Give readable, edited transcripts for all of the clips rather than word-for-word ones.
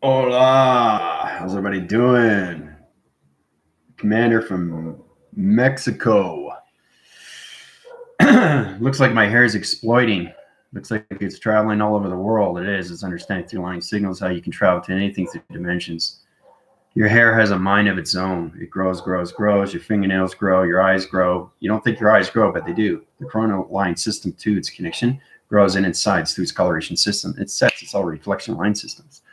Hola, how's everybody doing? Commander from Mexico. Looks like my hair is exploiting. Looks like it's traveling all over the world. It is. It's understanding through line signals how you can travel to anything through dimensions. Your hair has a mind of its own. It grows, grows, grows. Your fingernails grow. Your eyes grow. You don't think your eyes grow, but they do. The coronal line system, to its connection, grows in its sides through its coloration system. It sets its all reflection line systems.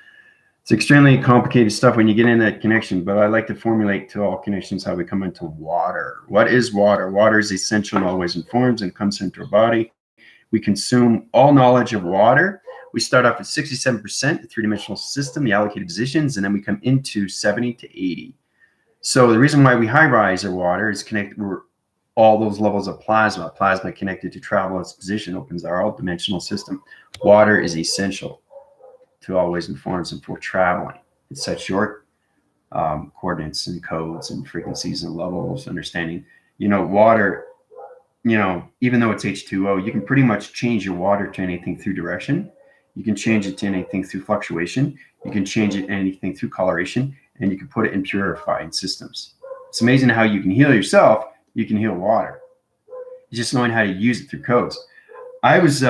It's extremely complicated stuff when you get in that connection, but I like to formulate to all connections how we come into water. What is water? Water is essential and always informs and comes into our body. We consume all knowledge of water. We start off at 67%, the three-dimensional system, the allocated positions, and then we come into 70 to 80. So the reason why we high-rise our water is connected, we're all those levels of plasma. Plasma connected to travel its position opens our all-dimensional system. Water is essential to always informs and for traveling. It sets your coordinates and codes and frequencies and levels, understanding, water, even though it's H2O, you can pretty much change your water to anything through direction. You can change it to anything through fluctuation. You can change it to anything through coloration, and you can put it in purifying systems. It's amazing how you can heal yourself. You can heal water. It's just knowing how to use it through codes. I was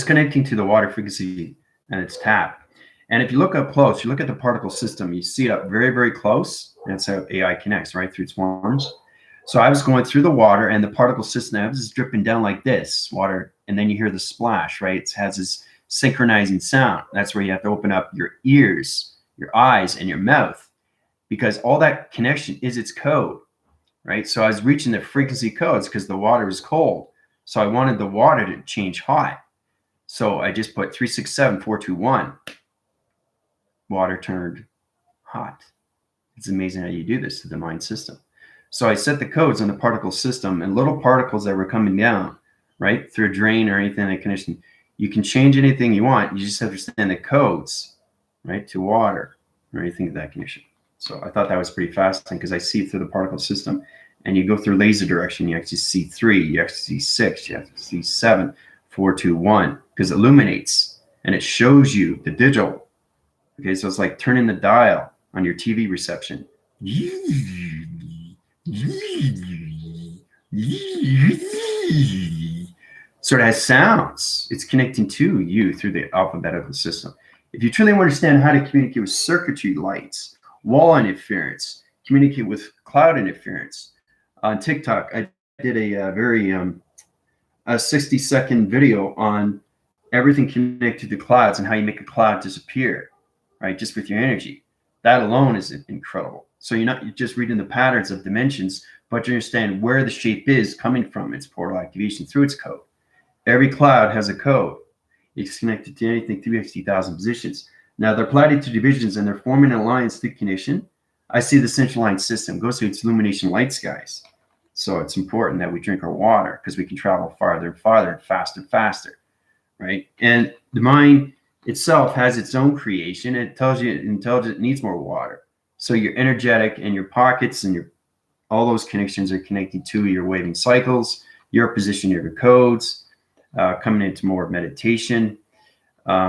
connecting to the water frequency and its tap. And if you look up close, you look at the particle system, you see it up very, very close. And that's how AI connects, right, through its forms. So I was going through the water and the particle system, it was dripping down like this, water. And then you hear the splash, right? It has this synchronizing sound. That's where you have to open up your ears, your eyes, and your mouth, because all that connection is its code, right? So I was reaching the frequency codes because the water was cold. So I wanted the water to change hot. So I just put 367421. Water turned hot. It's amazing how you do this to the mind system. So I set the codes on the particle system, and little particles that were coming down, right, through a drain or anything like connection. You can change anything you want. You just understand the codes, right, to water or anything of that connection. So I thought that was pretty fascinating because I see it through the particle system. And you go through laser direction, you actually see 3, you actually see 6, you actually see 7, 4, 2, 1, because it illuminates and it shows you the digital. Okay, so it's like turning the dial on your TV reception. So it has sounds. It's connecting to you through the alphabetical system. If you truly understand how to communicate with circuitry lights, wall interference, communicate with cloud interference. On TikTok, I did a very a 60-second video on everything connected to clouds and how you make a cloud disappear, right? Just with your energy. That alone is incredible. So you're not just reading the patterns of dimensions, but you understand where the shape is coming from, its portal activation through its code. Every cloud has a code. It's connected to anything through 60,000 positions. Now they're plotted to divisions and they're forming an alliance through connection. I see the central line system goes through its illumination light skies. So it's important that we drink our water because we can travel farther and farther and faster and faster, right? And the mind itself has its own creation. It tells you intelligent needs more water. So you're energetic and your pockets and all those connections are connected to your waving cycles, your position, your codes, coming into more meditation.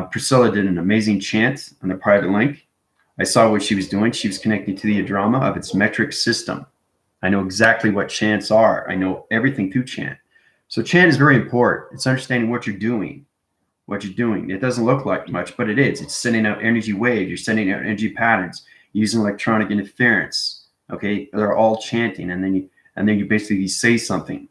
Priscilla did an amazing chant on the private link. I saw what she was doing. She was connecting to the drama of its metric system. I know exactly what chants are. I know everything through chant. So chant is very important. It's understanding what you're doing. It doesn't look like much, but it is. It's sending out energy waves. You're sending out energy patterns using electronic interference. Okay, they're all chanting, and then you basically say something,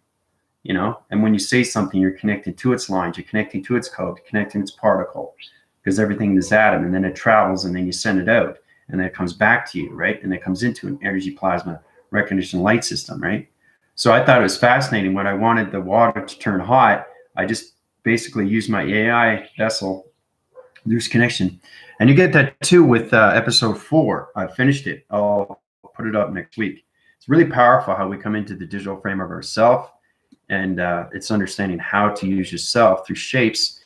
And when you say something, you're connecting to its lines. You're connecting to its code, connecting its particle, because everything is atom, and then it travels, and then you send it out, and then it comes back to you, right? And it comes into an energy plasma recognition light system, right? So I thought it was fascinating. When I wanted the water to turn hot, I just basically used my AI vessel, loose connection. And you get that too with episode 4. I finished it. I'll put it up next week. It's really powerful how we come into the digital frame of ourself, and it's understanding how to use yourself through shapes.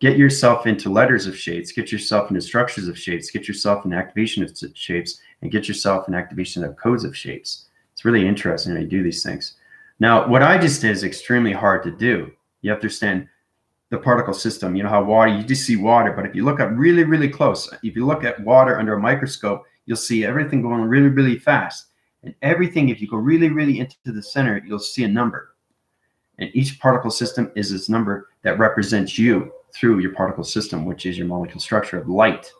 Get yourself into letters of shapes, get yourself into structures of shapes, get yourself in activation of shapes, and get yourself in activation of codes of shapes. It's really interesting how you do these things. Now, what I just did is extremely hard to do. You have to understand the particle system. You know how water, you just see water, but if you look up really, really close, if you look at water under a microscope, you'll see everything going really, really fast. And everything, if you go really, really into the center, you'll see a number. And each particle system is this number that represents you through your particle system, which is your molecular structure of light.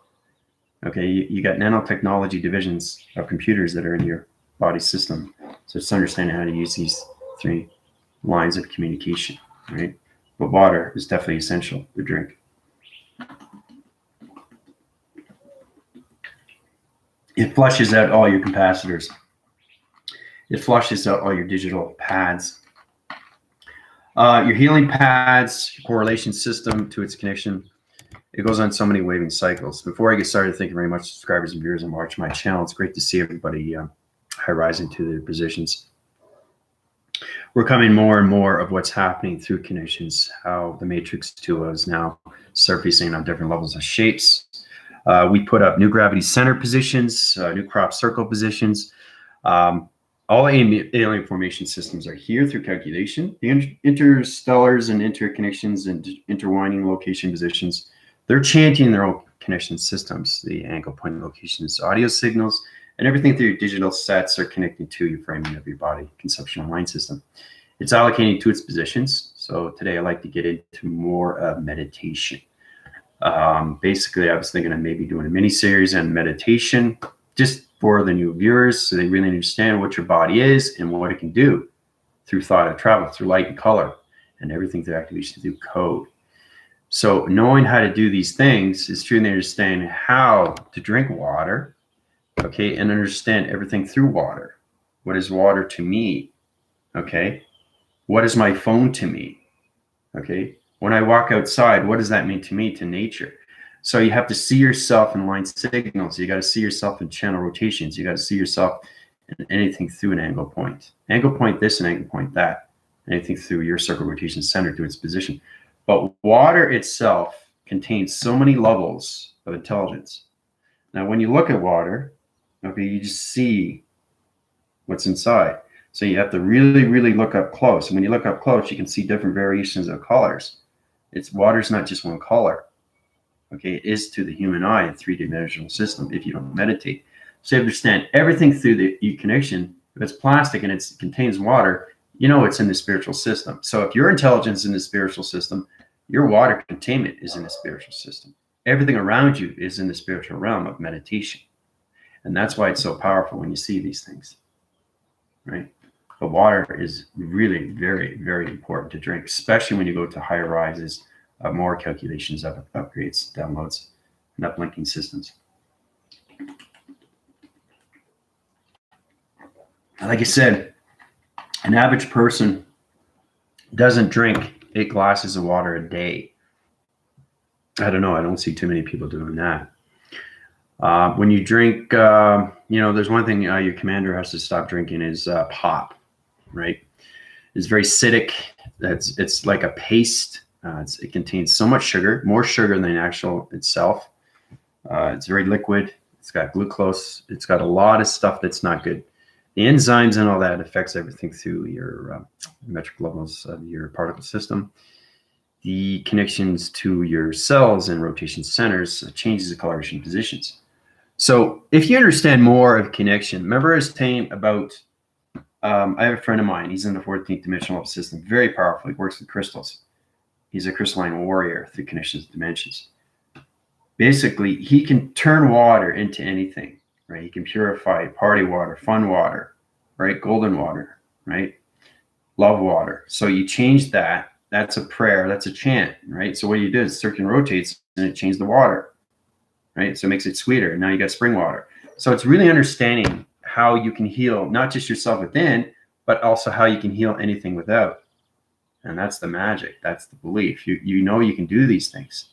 Okay, you got nanotechnology divisions of computers that are in your body system. So it's understanding how to use these 3 lines of communication, right? But water is definitely essential to drink. It flushes out all your capacitors. It flushes out all your digital pads. Your healing pads, your correlation system to its connection. It goes on so many waving cycles. Before I get started, thank you very much, subscribers and viewers, and watch my channel. It's great to see everybody high rising to their positions. We're coming more and more of what's happening through connections, how the matrix 2 is now surfacing on different levels of shapes. We put up new gravity center positions, new crop circle positions. All alien formation systems are here through calculation. The interstellars and interconnections and intertwining location positions, they're chanting their own connection systems, the angle point locations, audio signals, and everything through your digital sets are connecting to your framing of your body conceptual line system. It's allocating to its positions. So today I'd like to get into more of meditation. Basically, I was thinking of maybe doing a mini series on meditation just for the new viewers so they really understand what your body is and what it can do through thought of travel, through light and color, and everything through activation through code. So knowing how to do these things is truly understanding how to drink water, okay, and understand everything through water. What is water to me? Okay. What is my phone to me? Okay. When I walk outside, what does that mean to me, to nature? So you have to see yourself in line signals. You got to see yourself in channel rotations. You got to see yourself in anything through an angle point. Angle point this and angle point that. Anything through your circle rotation center to its position. But water itself contains so many levels of intelligence. Now, when you look at water, okay, you just see what's inside. So you have to really, really look up close. And when you look up close, you can see different variations of colors. Water's not just one color. Okay, it is to the human eye a 3-dimensional system if you don't meditate. So you understand everything through the connection. If it's plastic and it contains water, you know it's in the spiritual system. So if your intelligence is in the spiritual system, your water containment is in the spiritual system. Everything around you is in the spiritual realm of meditation. And that's why it's so powerful when you see these things, right? But water is really very, very important to drink, especially when you go to higher rises, more calculations, upgrades, downloads, and uplinking systems. Like I said, an average person doesn't drink 8 glasses of water a day. I don't know. I don't see too many people doing that. When you drink, there's one thing your commander has to stop drinking is pop, right? It's very acidic. It's like a paste. It contains so much sugar, more sugar than actual itself. It's very liquid. It's got glucose. It's got a lot of stuff that's not good. The enzymes and all that affects everything through your metric levels of your particle system. The connections to your cells and rotation centers changes the coloration positions. So if you understand more of connection, remember I was saying about, I have a friend of mine, he's in the 14th dimensional system, very powerful, he works with crystals. He's a crystalline warrior through connections dimensions. Basically, he can turn water into anything, right? He can purify party water, fun water, right? Golden water, right? Love water. So you change that. That's a prayer. That's a chant, right? So what you do is circle rotates and it changes the water, right? So it makes it sweeter. Now you got spring water. So it's really understanding how you can heal, not just yourself within, but also how you can heal anything without. And that's the magic. That's the belief. You know you can do these things.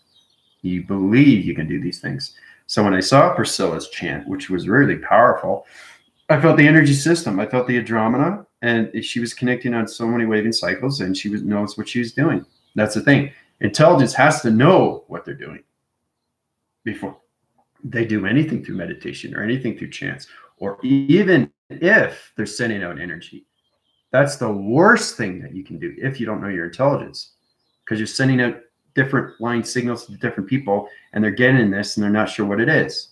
You believe you can do these things. So when I saw Priscilla's chant, which was really powerful, I felt the energy system. I felt the Andromeda, and she was connecting on so many waving cycles, and she knows what she was doing. That's the thing. Intelligence has to know what they're doing before they do anything through meditation or anything through chants or even if they're sending out energy. That's the worst thing that you can do if you don't know your intelligence, because you're sending out different line signals to different people and they're getting this and they're not sure what it is.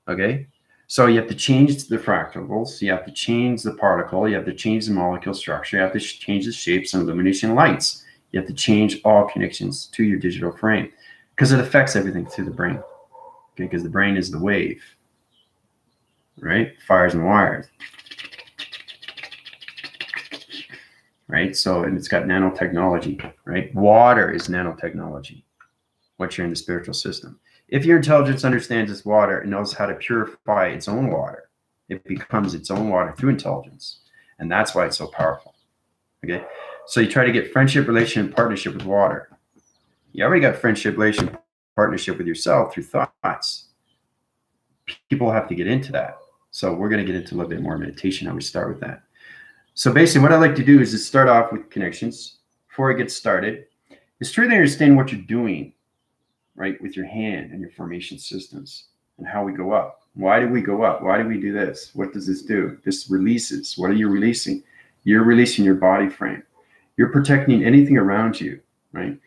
Okay? So you have to change the fractals, you have to change the particle, you have to change the molecule structure, you have to change the shapes and illumination lights. You have to change all connections to your digital frame because it affects everything through the brain. Okay, because the brain is the wave, right? Fires and wires. Right? So, and it's got nanotechnology, right? Water is nanotechnology, once you're in the spiritual system. If your intelligence understands its water and knows how to purify its own water, it becomes its own water through intelligence. And that's why it's so powerful. Okay? So you try to get friendship, relation, and partnership with water. You already got friendship, relation, partnership with yourself through thoughts. People have to get into that. So we're going to get into a little bit more meditation. How we start with that. So basically what I like to do is to start off with connections before I get started. Is truly understand what you're doing, right, with your hand and your formation systems and how we go up. Why do we go up? Why do we do this? What does this do? This releases. What are you releasing? You're releasing your body frame. You're protecting anything around you, right?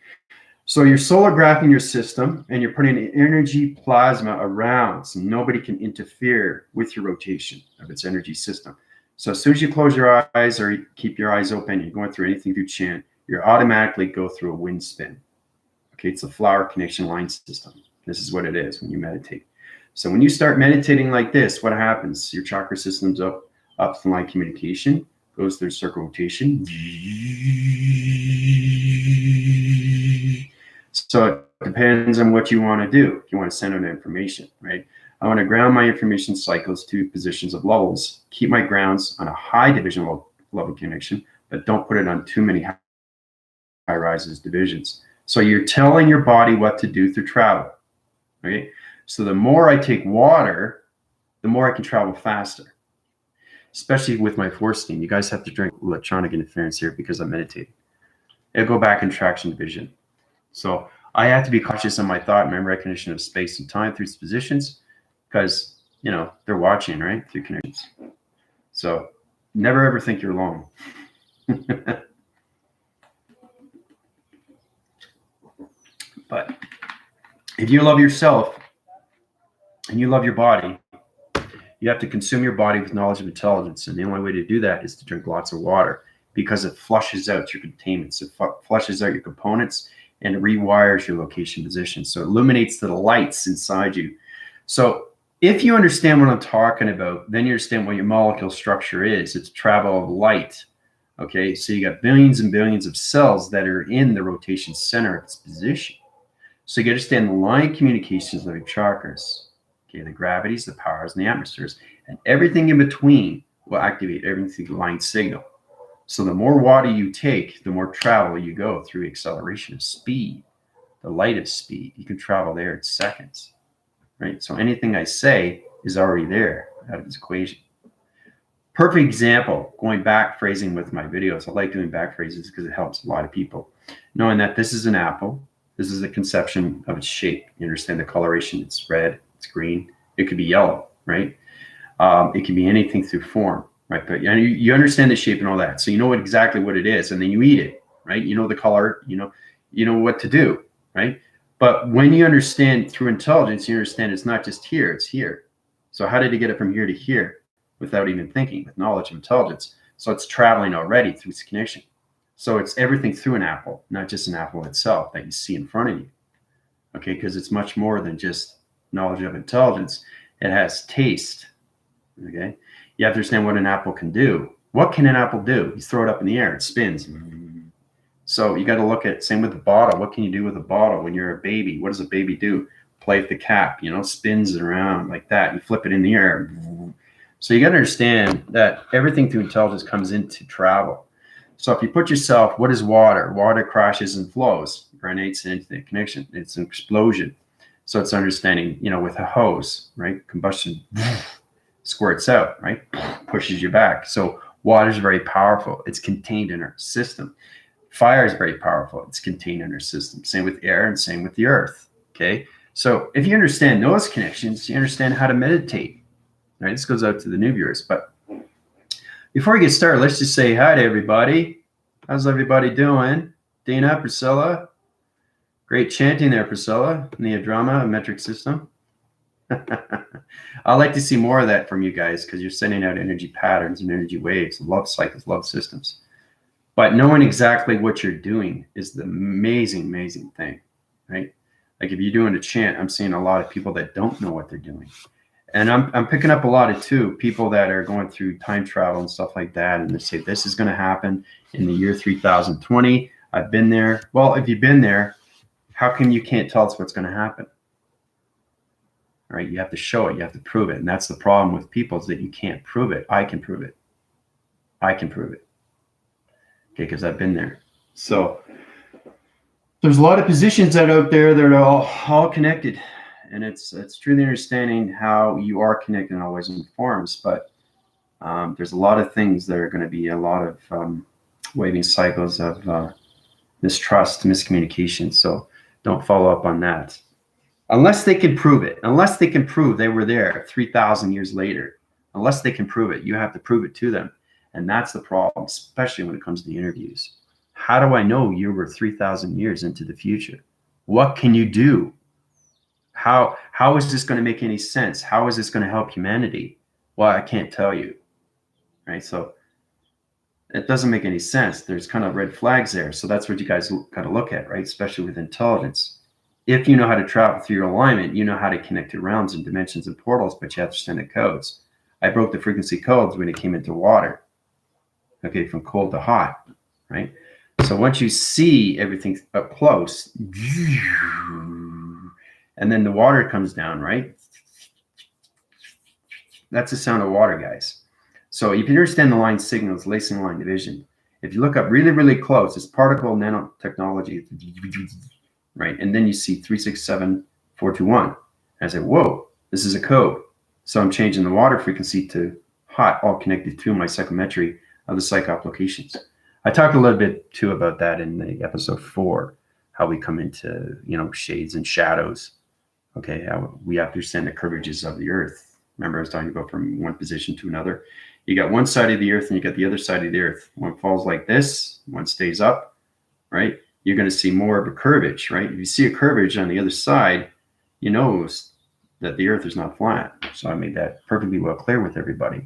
So you're solar graphing your system and you're putting an energy plasma around so nobody can interfere with your rotation of its energy system. So as soon as you close your eyes or you keep your eyes open, you're going through anything through chant, you automatically go through a wind spin. Okay, it's a flower connection line system. This is what it is when you meditate. So when you start meditating like this, what happens? Your chakra system's up to line communication, goes through circle rotation. So it depends on what you want to do. If you want to send out information, right? I want to ground my information cycles to positions of levels, keep my grounds on a high division level connection, but don't put it on too many high rises divisions. So you're telling your body what to do through travel, okay? So the more I take water, the more I can travel faster, especially with my force steam. You guys have to drink electronic interference here because I'm meditating. It'll go back in traction division. So I have to be cautious on my thought and memory recognition of space and time through its positions because, you know, they're watching, right, through connections. So never ever think you're alone. But if you love yourself and you love your body, you have to consume your body with knowledge and intelligence. And the only way to do that is to drink lots of water because it flushes out your containments. It flushes out your components and it rewires your location position. So it illuminates the lights inside you. So if you understand what I'm talking about, then you understand what your molecule structure is. It's travel of light. Okay, so you got billions and billions of cells that are in the rotation center of its position. So you understand the line communications of your chakras. Okay, the gravities, the powers, and the atmospheres, and everything in between will activate everything through the line signal. So the more water you take, the more travel you go through acceleration of speed, the light of speed. You can travel there in seconds, right? So anything I say is already there out of this equation. Perfect example, going back phrasing with my videos. I like doing back phrases because it helps a lot of people. Knowing that this is an apple, this is a conception of its shape. You understand the coloration, it's red, it's green, it could be yellow, right? It can be anything through form, right? But you understand the shape and all that. So you know exactly what it is, and then you eat it, right? You know the color, you know what to do, right? But when you understand through intelligence, you understand it's not just here, it's here. So how did it get it from here to here without even thinking, with knowledge of intelligence? So it's traveling already through its connection. So it's everything through an apple, not just an apple itself that you see in front of you, okay? Because it's much more than just knowledge of intelligence. It has taste, okay? You have to understand what an apple can do. What can an apple do? You throw it up in the air, it spins. So you got to look at, same with the bottle. What can you do with a bottle when you're a baby? What does a baby do? Play with the cap, spins it around like that. You flip it in the air. So you got to understand that everything through intelligence comes into travel. So if you put yourself, what is water? Water crashes and flows, grenades into the connection. It's an explosion. So it's understanding, with a hose, right? Combustion squirts out, right? Pushes you back. So water is very powerful. It's contained in our system. Fire is very powerful. It's contained in our system. Same with air and same with the earth, okay? So if you understand those connections, you understand how to meditate, right? This goes out to the new viewers, but Before we get started, let's just say hi to everybody. How's everybody doing? Dana, Priscilla. Great chanting there, Priscilla. Neodrama, metric system. I'd like to see more of that from you guys because you're sending out energy patterns and energy waves, love cycles, love systems. But knowing exactly what you're doing is the amazing, amazing thing, right? Like if you're doing a chant, I'm seeing a lot of people that don't know what they're doing. And I'm picking up a lot of, too, people that are going through time travel and stuff like that. And they say, this is going to happen in the year 3020. I've been there. Well, if you've been there, how come you can't tell us what's going to happen? All right, you have to show it. You have to prove it. And that's the problem with people is that you can't prove it. I can prove it. I can prove it. Okay, because I've been there. So there's a lot of positions that are out there that are all connected. And it's truly understanding how you are connected in all ways and forms. But there's a lot of things that are going to be a lot of waving cycles of mistrust, miscommunication. So don't follow up on that. Unless they can prove it. Unless they can prove they were there 3,000 years later. Unless they can prove it, you have to prove it to them. And that's the problem, especially when it comes to the interviews. How do I know you were 3,000 years into the future? What can you do? How is this going to make any sense? How is this going to help humanity? Well, I can't tell you, right? So it doesn't make any sense. There's kind of red flags there. So that's what you guys got to look at, right? Especially with intelligence. If you know how to travel through your alignment, you know how to connect to realms and dimensions and portals, but you have to understand the codes. I broke the frequency codes when it came into water, okay, from cold to hot, right? So once you see everything up close, and then the water comes down, right? That's the sound of water, guys. So if you understand the line signals, lacing line division, if you look up really, really close, it's particle nanotechnology, right? And then you see 367421. I say, whoa, this is a code. So I'm changing the water frequency to hot, all connected to my psychometry of the psych applications. I talked a little bit too about that in the episode 4, how we come into, shades and shadows. Okay, how we have to understand the curvatures of the earth. Remember, I was talking about from one position to another. You got one side of the earth and you got the other side of the earth. One falls like this, one stays up, right? You're going to see more of a curvature, right? If you see a curvature on the other side, you know that the earth is not flat. So I made that perfectly well clear with everybody.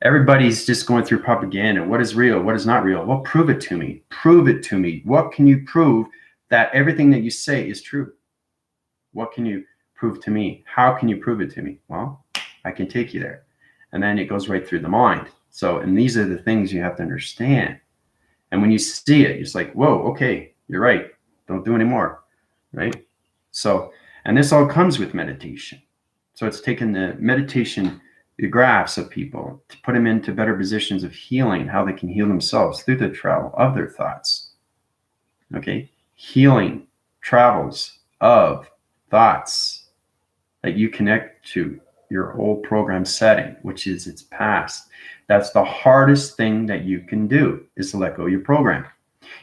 Everybody's just going through propaganda. What is real? What is not real? Well, prove it to me. Prove it to me. What can you prove that everything that you say is true? What can you prove to me? How can you prove it to me? Well, I can take you there. And then it goes right through the mind. So, and these are the things you have to understand. And when you see it, it's like, whoa, okay, you're right. Don't do any more, right? So, and this all comes with meditation. So it's taking the meditation, the graphs of people to put them into better positions of healing, how they can heal themselves through the travel of their thoughts. Okay? Healing travels of thoughts that you connect to your old program setting, which is its past. That's the hardest thing that you can do, is to let go of your program.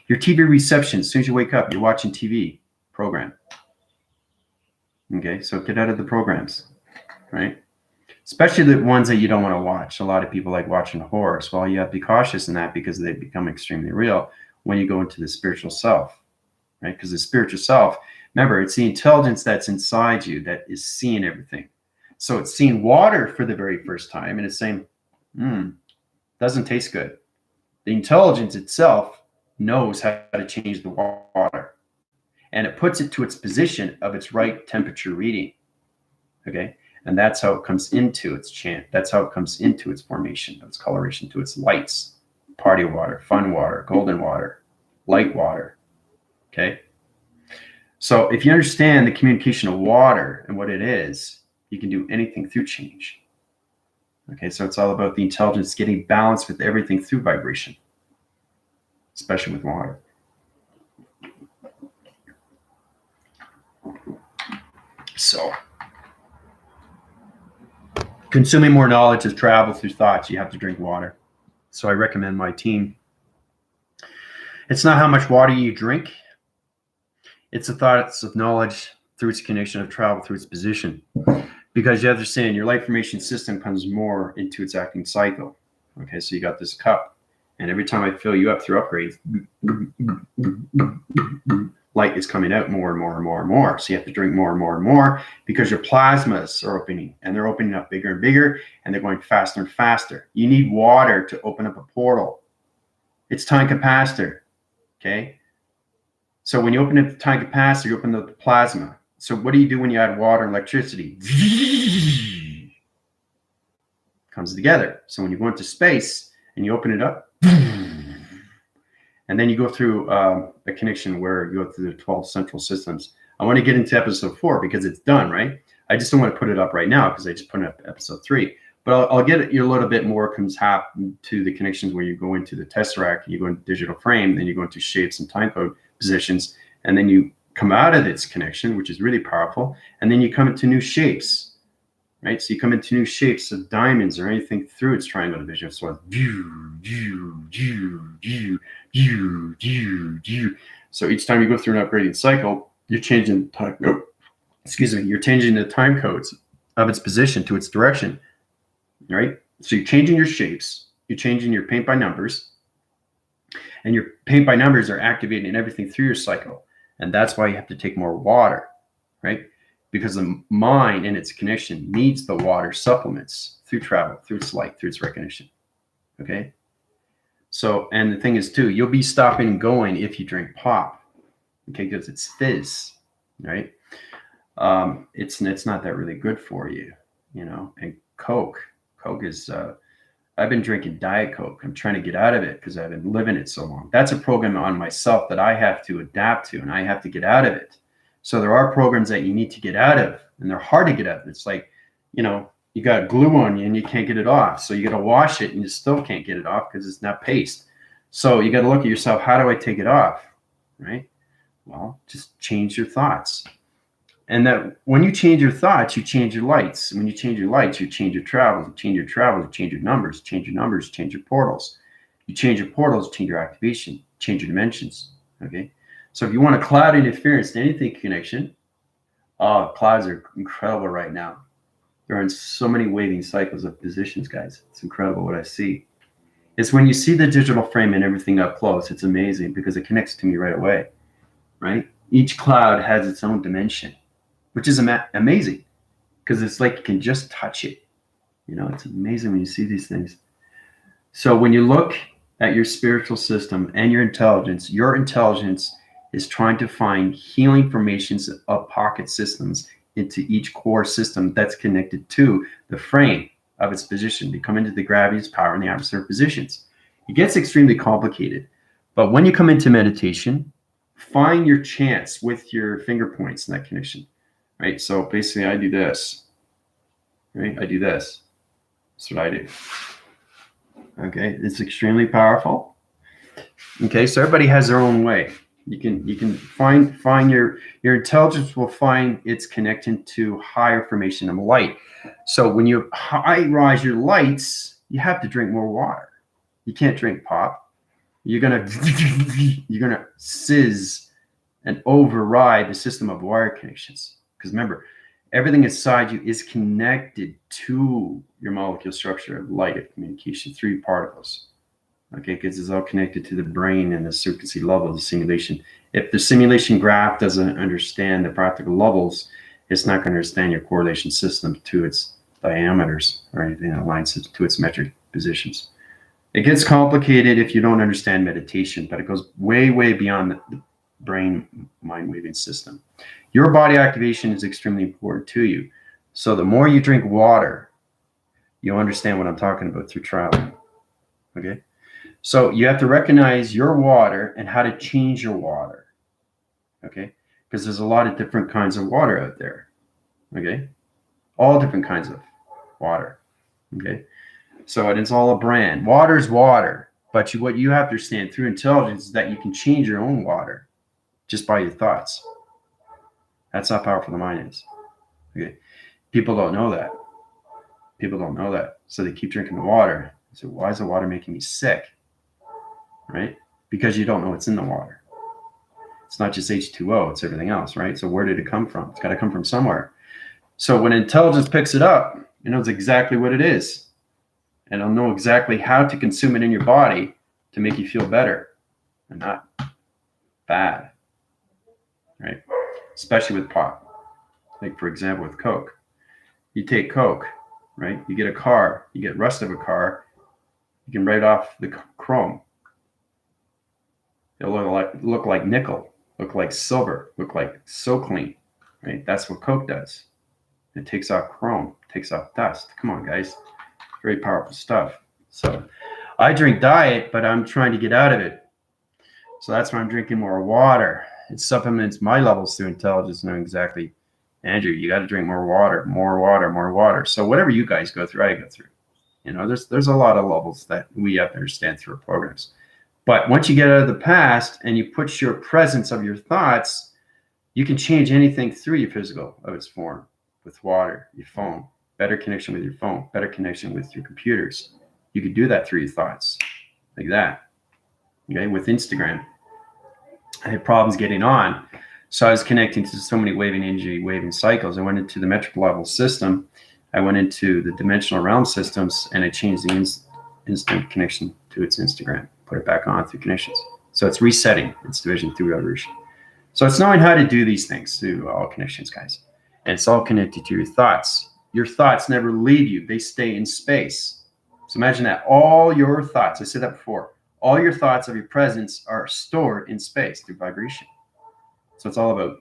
Your TV reception, as soon as you wake up, you're watching TV program. Okay, so get out of the programs, right? Especially the ones that you don't want to watch. A lot of people like watching horror. Well, you have to be cautious in that because they become extremely real when you go into the spiritual self, right? Because the spiritual self, remember, it's the intelligence that's inside you that is seeing everything. So it's seeing water for the very first time and it's saying, doesn't taste good. The intelligence itself knows how to change the water and it puts it to its position of its right temperature reading. Okay. And that's how it comes into its chant. That's how it comes into its formation, its coloration, to its lights. Party water, fun water, golden water, light water. Okay. So if you understand the communication of water and what it is, you can do anything through change. Okay. So it's all about the intelligence getting balanced with everything through vibration, especially with water. So consuming more knowledge is travel through thoughts. You have to drink water. So I recommend my team. It's not how much water you drink. It's the thoughts of knowledge through its connection of travel through its position. Because you understand your light formation system comes more into its acting cycle. Okay, so you got this cup, and every time I fill you up through upgrades, light is coming out more and more and more and more. So you have to drink more and more and more because your plasmas are opening, and they're opening up bigger and bigger, and they're going faster and faster. You need water to open up a portal. It's time capacitor. Okay. So when you open up the time capacitor, you open up the plasma. So what do you do when you add water and electricity? Comes together. So when you go into space and you open it up, and then you go through a connection where you go through the 12 central systems. I want to get into episode 4 because it's done, right? I just don't want to put it up right now because I just put up episode 3. But I'll get you a little bit more comes happen to the connections where you go into the tesseract, and you go into digital frame, then you go into shapes and time code positions, and then you come out of its connection, which is really powerful, and then you come into new shapes, right? So you come into new shapes of diamonds or anything through its triangle division. So so each time you go through an upgrading cycle, you're changing time. You're changing the time codes of its position to its direction. Right? So you're changing your shapes, you're changing your paint by numbers, and your paint by numbers are activating everything through your cycle. And that's why you have to take more water, right? Because the mind and its connection needs the water supplements through travel, through its light, through its recognition. Okay? So, and the thing is too, you'll be stopping and going if you drink pop, okay? Because it's fizz, right? It's not that really good for you, you know, and Coke is, I've been drinking Diet Coke. I'm trying to get out of it because I've been living it so long. That's a program on myself that I have to adapt to, and I have to get out of it. So there are programs that you need to get out of, and they're hard to get out of. It's like, you know, you got glue on you and you can't get it off. So you got to wash it and you still can't get it off because it's not paste. So you got to look at yourself. How do I take it off? Right? Well, just change your thoughts. And that when you change your thoughts, you change your lights. And when you change your lights, you change your travels. You change your travels, you change your numbers. Change your numbers, change your portals. You change your portals, change your activation, change your dimensions. Okay. So if you want a cloud interference to anything connection, clouds are incredible right now. They're in so many waving cycles of positions, guys. It's incredible what I see. It's when you see the digital frame and everything up close, it's amazing because it connects to me right away. Right? Each cloud has its own dimension, which is amazing because it's like you can just touch it. You know, it's amazing when you see these things. So when you look at your spiritual system and your intelligence is trying to find healing formations of pocket systems into each core system that's connected to the frame of its position. They come into the gravity's power and the adversary positions. It gets extremely complicated. But when you come into meditation, find your chance with your finger points in that connection. Right, so basically I do this, right? I do this. That's what I do. Okay, it's extremely powerful. Okay, so everybody has their own way. You can find your intelligence will find its connection to higher formation of light. So when you high rise your lights, you have to drink more water. You can't drink pop. You're gonna sizz and override the system of wire connections. Because remember, everything inside you is connected to your molecular structure of light of communication through particles. Okay, because it's all connected to the brain and the frequency level of the simulation. If the simulation graph doesn't understand the practical levels, it's not going to understand your correlation system to its diameters or anything that aligns it to its metric positions. It gets complicated if you don't understand meditation, but it goes way, way beyond the brain mind waving system. Your body activation is extremely important to you. So the more you drink water, you'll understand what I'm talking about through trial. Okay? So you have to recognize your water and how to change your water. Okay? Because there's a lot of different kinds of water out there. Okay? All different kinds of water. Okay? So it's all a brand. Water is water. But what you have to understand through intelligence is that you can change your own water just by your thoughts. That's how powerful the mind is. Okay. People don't know that. People don't know that. So they keep drinking the water. So why is the water making me sick? Right? Because you don't know what's in the water. It's not just H2O, it's everything else, right? So where did it come from? It's got to come from somewhere. So when intelligence picks it up, it knows exactly what it is. and it'll know exactly how to consume it in your body to make you feel better and not bad, right? Especially with pot. Like, for example, with Coke. You take Coke, right? You get a car, you get rust of a car, you can write off the chrome. It'll look like nickel, look like silver, look like so clean, right? That's what Coke does. It takes off chrome, takes off dust. Come on, guys. Very powerful stuff. So I drink diet, but I'm trying to get out of it. So that's why I'm drinking more water. It supplements my levels through intelligence, knowing exactly, Andrew, you got to drink more water, more water, more water. So whatever you guys go through, I go through. You know, there's a lot of levels that we have to understand through our programs. But once you get out of the past and you put your presence of your thoughts, you can change anything through your physical of its form with water, your phone, better connection with your phone, better connection with your computers. You could do that through your thoughts, like that. Okay, with Instagram, I had problems getting on. So I was connecting to so many waving energy, waving cycles. I went into the metric level system. I went into the dimensional realm systems, and I changed the instant connection to its Instagram, put it back on through connections. So it's resetting its division through evolution. So it's knowing how to do these things through all connections, guys. And it's all connected to your thoughts. Your thoughts never leave you. They stay in space. So imagine that all your thoughts, I said that before, all your thoughts of your presence are stored in space through vibration. So it's all about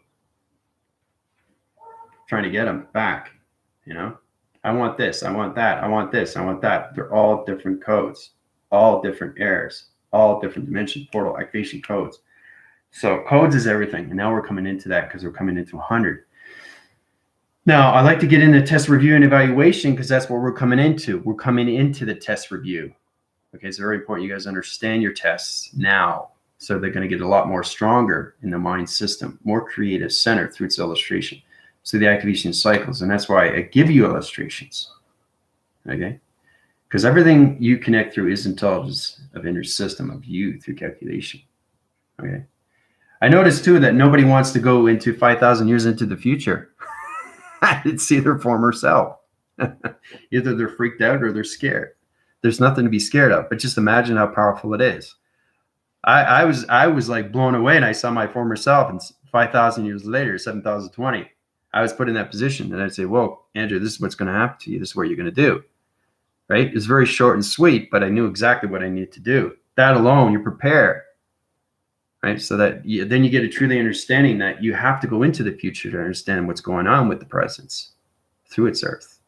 trying to get them back, you know? I want this, I want that, I want this, I want that. They're all different codes, all different errors, all different dimension portal activation codes. So codes is everything. And now we're coming into that because we're coming into 100. Now, I like to get into test review and evaluation because that's what we're coming into. We're coming into the test review. Okay, it's very important you guys understand your tests now. So they're going to get a lot more stronger in the mind system, more creative center through its illustration. So the activation cycles, and that's why I give you illustrations. Okay, because everything you connect through is intelligence of inner system of you through calculation. Okay, I noticed too that nobody wants to go into 5,000 years into the future. It's either former self. Either they're freaked out or they're scared. There's nothing to be scared of, but just imagine how powerful it is. I was like blown away, and I saw my former self, and 5,000 years later, 7,020, I was put in that position, and I'd say, "Whoa, Andrew, this is what's going to happen to you. This is what you're going to do." Right? It's very short and sweet, but I knew exactly what I needed to do. That alone, you're prepared. Right? So that then you get a truly understanding that you have to go into the future to understand what's going on with the presence through its earth.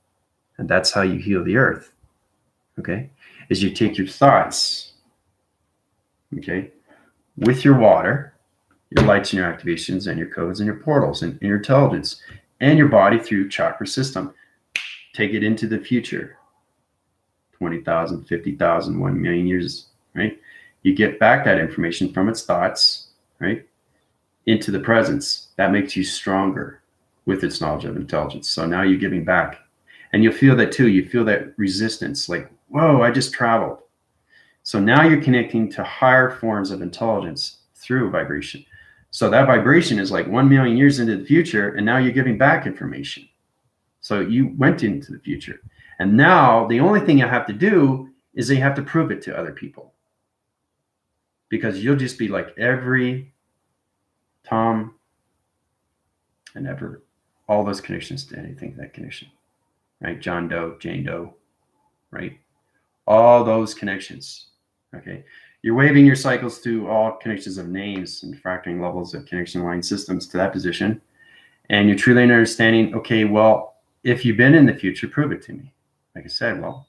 And that's how you heal the earth. Okay? Is you take your thoughts, okay, with your water, your lights and your activations and your codes and your portals and your intelligence and your body through chakra system. Take it into the future. 20,000, 50,000, 1 million years, right? You get back that information from its thoughts, right, into the presence. That makes you stronger with its knowledge of intelligence. So now you're giving back. And you'll feel that too. You feel that resistance, like, whoa, I just traveled. So now you're connecting to higher forms of intelligence through vibration. So that vibration is like 1 million years into the future, and now you're giving back information. So you went into the future. And now the only thing you have to do is that you have to prove it to other people. Because you'll just be like every Tom and ever, all those connections to anything, that connection, right? John Doe, Jane Doe, right? All those connections, okay? You're waving your cycles through all connections of names and fracturing levels of connection line systems to that position. And you're truly understanding, okay, well, if you've been in the future, prove it to me. Like I said, well,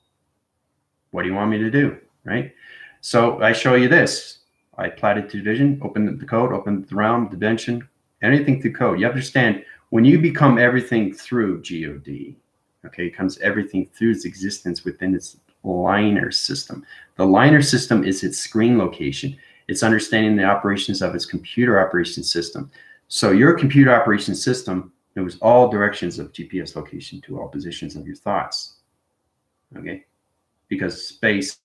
what do you want me to do, right? So I show you this. I platted to division, opened the code, opened the realm, dimension, anything through code. You understand, when you become everything through God, okay, it comes everything through its existence within its liner system. The liner system is its screen location. It's understanding the operations of its computer operation system. So your computer operation system knows all directions of GPS location to all positions of your thoughts. Okay, because space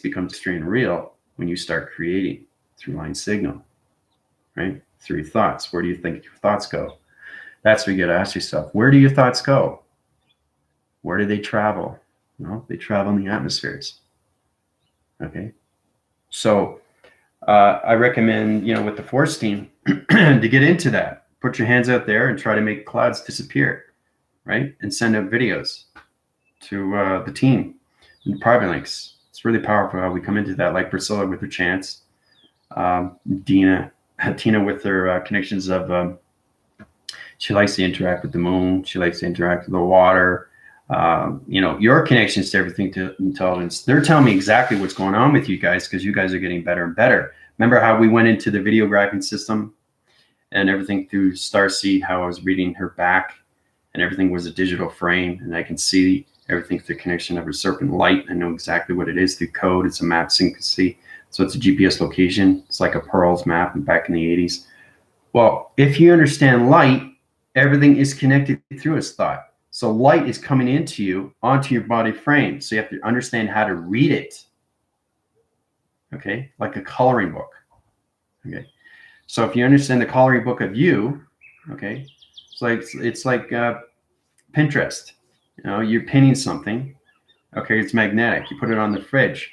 becomes extremely real when you start creating through line signal, right? Through your thoughts. Where do you think your thoughts go? That's where you got to ask yourself, where do your thoughts go? Where do they travel? No, they travel in the atmospheres. Okay. So I recommend, with the force team to get into that. Put your hands out there and try to make clouds disappear, right? And send out videos to the team and private links. It's really powerful how we come into that, like Priscilla with her chants, Tina with her connections of, she likes to interact with the moon. She likes to interact with the water. Your connections to everything, to intelligence. They're telling me exactly what's going on with you guys, because you guys are getting better and better. Remember how we went into the video graphing system and everything through Starseed, how I was reading her back and everything was a digital frame, and I can see everything through the connection of her serpent light. I know exactly what it is through code. It's a map sync. So it's a GPS location. It's like a Pearl's map back in the 80s. Well, if you understand light, everything is connected through its thought. So light is coming into you, onto your body frame. So you have to understand how to read it. Okay, like a coloring book. Okay, so if you understand the coloring book of you, okay, it's like Pinterest. You're painting something. Okay, it's magnetic. You put it on the fridge,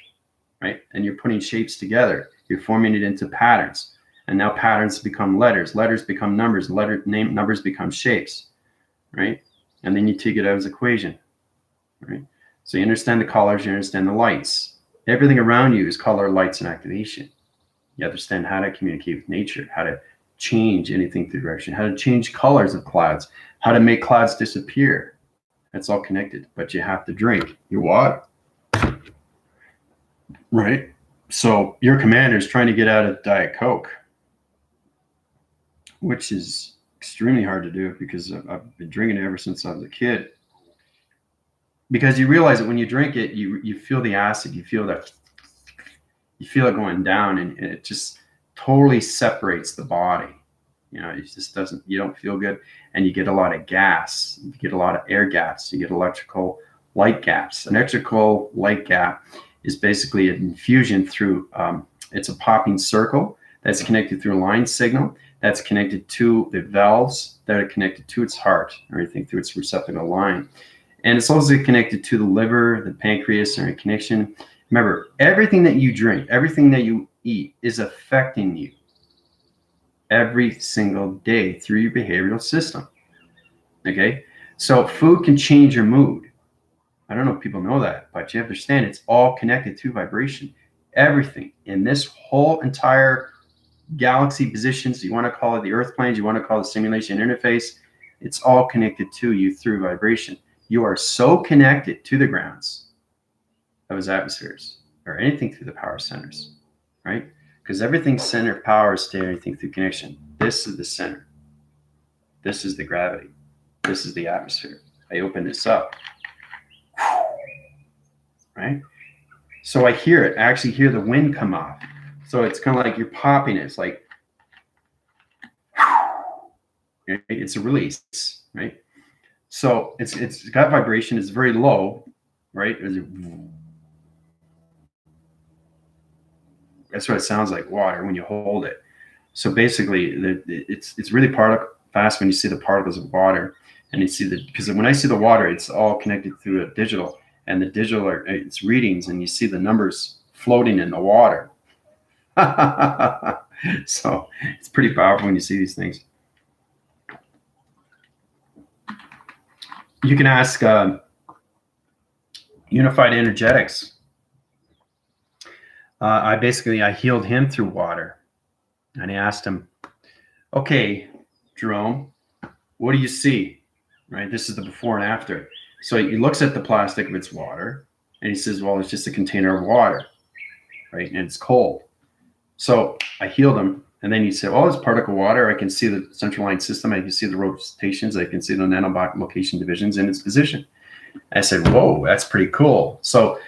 right? And you're putting shapes together. You're forming it into patterns. And now patterns become letters. Letters become numbers. Numbers become shapes, right? And then you take it out as equation, right? So you understand the colors, you understand the lights. Everything around you is color, lights, and activation. You understand how to communicate with nature, how to change anything through direction, how to change colors of clouds, how to make clouds disappear. It's all connected, but you have to drink your water, right? So your commander is trying to get out of Diet Coke, which is extremely hard to do because I've been drinking it ever since I was a kid. Because you realize that when you drink it, you feel the acid, you feel it going down, and it just totally separates the body. It just doesn't. You don't feel good, and you get a lot of gas. You get a lot of air gaps. You get electrical light gaps. An electrical light gap is basically an infusion through. It's a popping circle that's connected through a line signal that's connected to the valves that are connected to its heart, everything through its receptacle line. And it's also connected to the liver, the pancreas, or a connection. Remember, everything that you drink, everything that you eat is affecting you every single day through your behavioral system. Okay? So food can change your mood. I don't know if people know that, but you understand it's all connected to vibration. Everything in this whole entire galaxy positions, you want to call it the earth planes, you want to call it simulation interface, it's all connected to you through vibration. You are so connected to the grounds of his atmospheres, or anything through the power centers, right? Because everything's center powers to everything through connection. This is the center. This is the gravity. This is the atmosphere. I open this up, right? So I hear it. I actually hear the wind come off. So it's kind of like you're popping it. It's like, it's a release, right? So it's got vibration. It's very low, right? That's what it sounds like, water, when you hold it. So basically, it's really fast when you see the particles of water, and you see because when I see the water, it's all connected through a digital, and the digital it's readings, and you see the numbers floating in the water. So it's pretty powerful when you see these things. You can ask Unified Energetics. I healed him through water, and I asked him, okay, Jerome, what do you see? Right? This is the before and after. So he looks at the plastic of its water, and he says, well, it's just a container of water, right? And it's cold. So I healed him, and then he said, well, it's particle water. I can see the central line system. I can see the rotations. I can see the nanobot location divisions in its position. I said, whoa, that's pretty cool. So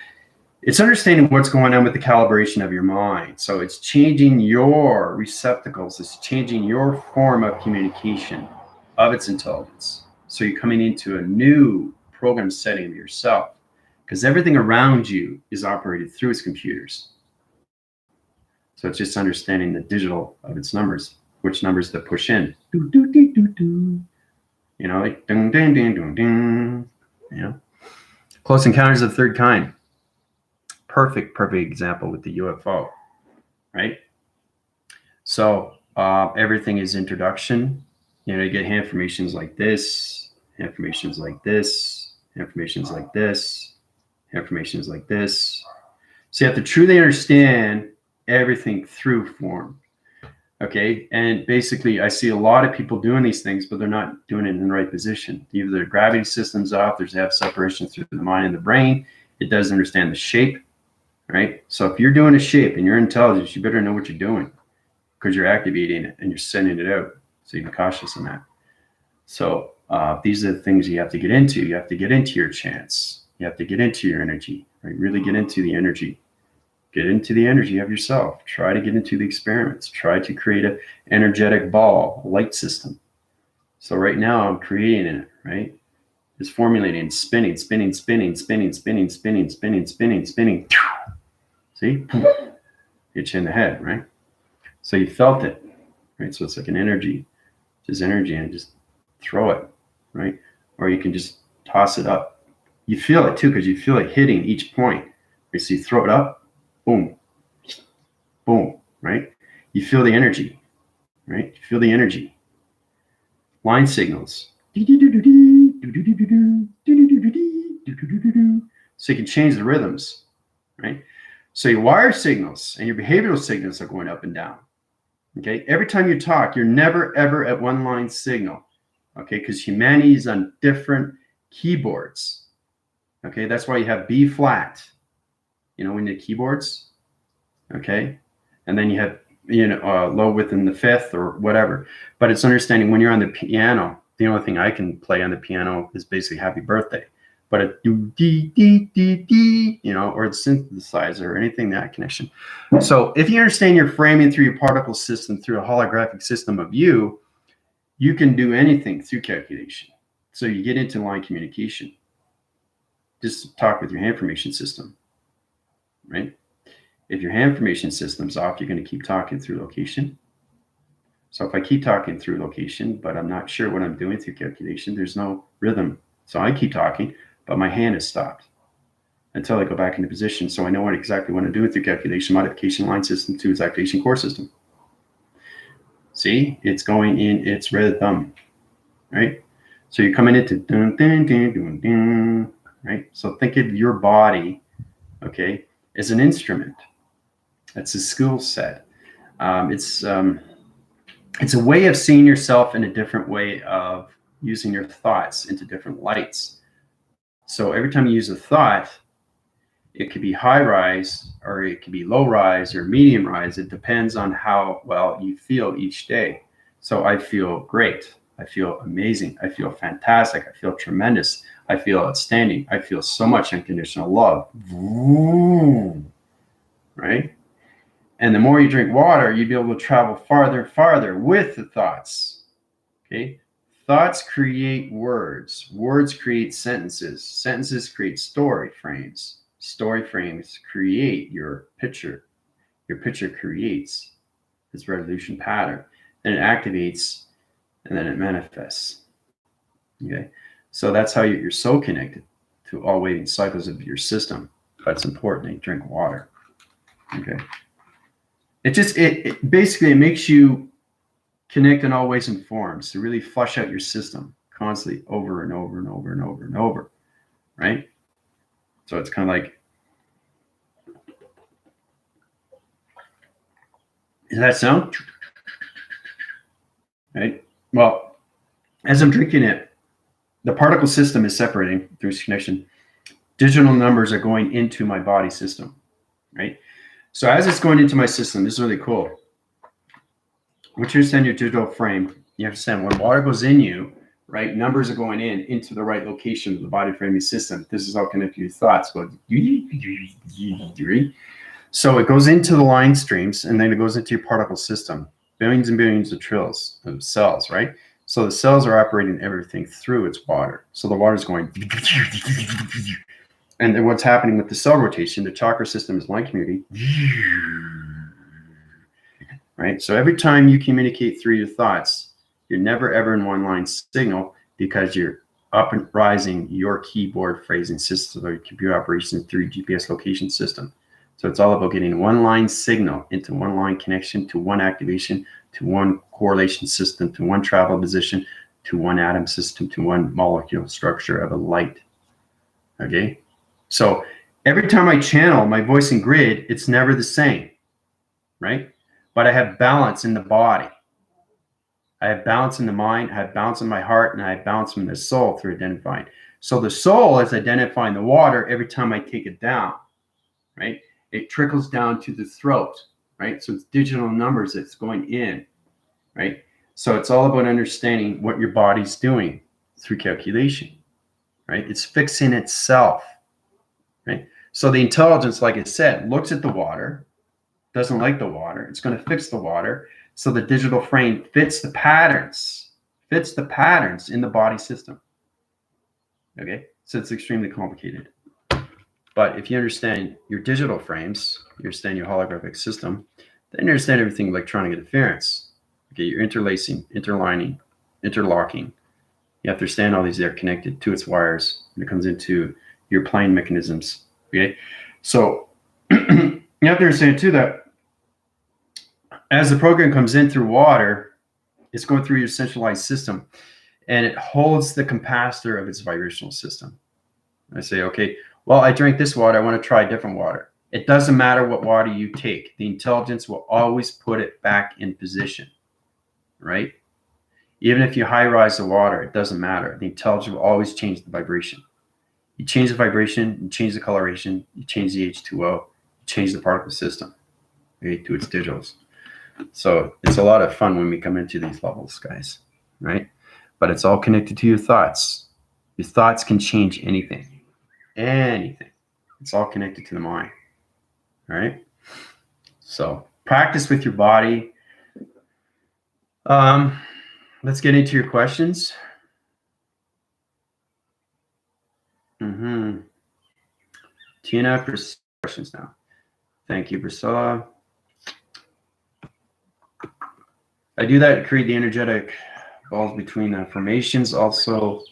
it's understanding what's going on with the calibration of your mind. So it's changing your receptacles. It's changing your form of communication of its intelligence. So you're coming into a new program setting of yourself, because everything around you is operated through its computers. So it's just understanding the digital of its numbers, which numbers to push in. Do, do, do, do, do. Like ding, ding, ding, ding, ding. Close Encounters of the Third Kind. Perfect example with the UFO, right? So everything is introduction. You know, you get informations like this, informations like this, informations like this, informations like this. So you have to truly understand everything through form. Okay. And basically, I see a lot of people doing these things, but they're not doing it in the right position. Either their gravity system's off, there's have separation through the mind and the brain. It doesn't understand the shape, right? So if you're doing a shape and you're intelligent, you better know what you're doing because you're activating it and you're sending it out. So you be cautious in that. So these are the things you have to get into. You have to get into your chants. You have to get into your energy, right? Really get into the energy. Get into the energy of yourself. Try to get into the experiments. Try to create an energetic ball, a light system. So right now I'm creating it, right? Just formulating, spinning. See? Hit you in the head, right? So you felt it, right? So it's like an energy, just energy, and just throw it, right? Or you can just toss it up. You feel it too, because you feel it hitting each point. You see, throw it up, boom, boom, right? You feel the energy, right? You feel the energy. Line signals. So you can change the rhythms, right? So your wire signals and your behavioral signals are going up and down. Okay, every time you talk, you're never ever at one line signal. Okay, because humanity is on different keyboards. Okay, that's why you have B flat, you know, in the keyboards. Okay, and then you have, you know, low within the fifth or whatever. But it's understanding when you're on the piano, the only thing I can play on the piano is basically Happy Birthday. But a do dee dee dee dee, you know, or the synthesizer or anything that connection. So if you understand your framing through your particle system, through a holographic system of you can do anything through calculation. So you get into line communication. Just talk with your hand formation system, right? If your hand formation system's off, you're going to keep talking through location. So if I keep talking through location, but I'm not sure what I'm doing through calculation, there's no rhythm. So I keep talking, but my hand is stopped until I go back into position. So I know exactly what I'm doing through calculation, modification, line system to its activation core system. See, it's going in its rhythm, right? So you're coming into dun, dun, dun, dun, dun, right? So think of your body, okay, as an instrument. That's a skill set. It's a way of seeing yourself in a different way of using your thoughts into different lights. So every time you use a thought, it could be high rise or it could be low rise or medium rise. It depends on how well you feel each day. So I feel great. I feel amazing. I feel fantastic. I feel tremendous. I feel outstanding. I feel so much unconditional love. Right? And the more you drink water, you'd be able to travel farther and farther with the thoughts. Okay? Thoughts create words. Words create sentences. Sentences create story frames. Story frames create your picture. Your picture creates this resolution pattern. Then it activates, and then it manifests. Okay? So that's how you're so connected to all waving cycles of your system. But it's important that you drink water. Okay? It basically makes you connect in all ways and forms to really flush out your system constantly over and over and over and over and over, right? So it's kind of like, does that sound? Right? Well, as I'm drinking it, the particle system is separating through its connection. Digital numbers are going into my body system, right? So as it's going into my system, this is really cool. Once you understand your digital frame, you understand when water goes in you, right? Numbers are going into the right location of the body framing system. This is all connected to your thoughts. So it goes into the line streams, and then it goes into your particle system. Billions and billions of trillions of cells, right? So the cells are operating everything through its water. So the water is going, and then what's happening with the cell rotation, the chakra system is line community. Right? So every time you communicate through your thoughts, you're never ever in one line signal because you're uprising your keyboard phrasing system or your computer operations through your GPS location system. So it's all about getting one line signal into one line connection to one activation, to one correlation system, to one travel position, to one atom system, to one molecule structure of a light. Okay? So every time I channel my voice and grid, it's never the same, right? But I have balance in the body. I have balance in the mind, I have balance in my heart, and I have balance in the soul through identifying. So the soul is identifying the water every time I take it down, right? It trickles down to the throat, right? So it's digital numbers that's going in, right? So it's all about understanding what your body's doing through calculation, right? It's fixing itself, right? So the intelligence, like I said, looks at the water, doesn't like the water. It's going to fix the water. So the digital frame fits the patterns in the body system. Okay, so it's extremely complicated. But if you understand your digital frames, you understand your holographic system, then you understand everything electronic interference. Okay, you're interlacing, interlining, interlocking. You have to understand all these are connected to its wires when it comes into your plane mechanisms. Okay, so you have to understand too that as the program comes in through water, it's going through your centralized system and it holds the capacitor of its vibrational system. I say, okay, well, I drank this water. I want to try different water. It doesn't matter what water you take. The intelligence will always put it back in position, right? Even if you high rise the water, it doesn't matter. The intelligence will always change the vibration. You change the vibration, you change the coloration, you change the H2O, you change the particle system, okay, to its digitals. So it's a lot of fun when we come into these levels, guys, right? But it's all connected to your thoughts. Your thoughts can change anything. Anything. It's all connected to the mind, all right? So practice with your body. Let's get into your questions. Tina, questions now. Thank you, Priscilla. I do that to create the energetic balls between the formations, also,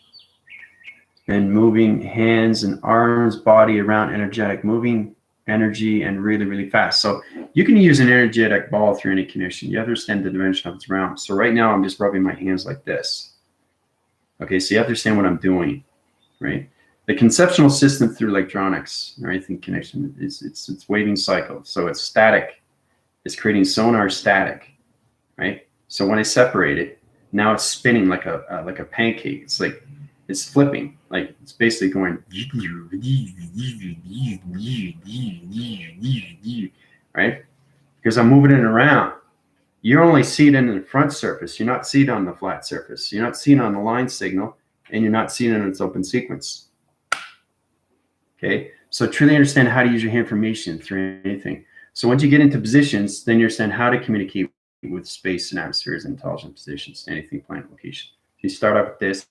and moving hands and arms, body around energetic, moving energy and really, really fast. So you can use an energetic ball through any connection. You understand the dimension of its realm. So right now I'm just rubbing my hands like this. Okay, so you understand what I'm doing, right? The conceptual system through electronics or anything connection is it's waving cycle. So it's static. It's creating sonar static, right? So when I separate it, now it's spinning like a pancake. It's like it's flipping. Like it's basically going right? Because I'm moving it around. You're only seeing it in the front surface. You're not seeing it on the flat surface. You're not seeing it on the line signal, and you're not seeing it in its open sequence. Okay, so truly understand how to use your hand formation through anything. So once you get into positions, then you understand how to communicate with space and atmospheres and intelligent positions, anything, planet, location. You start off with this,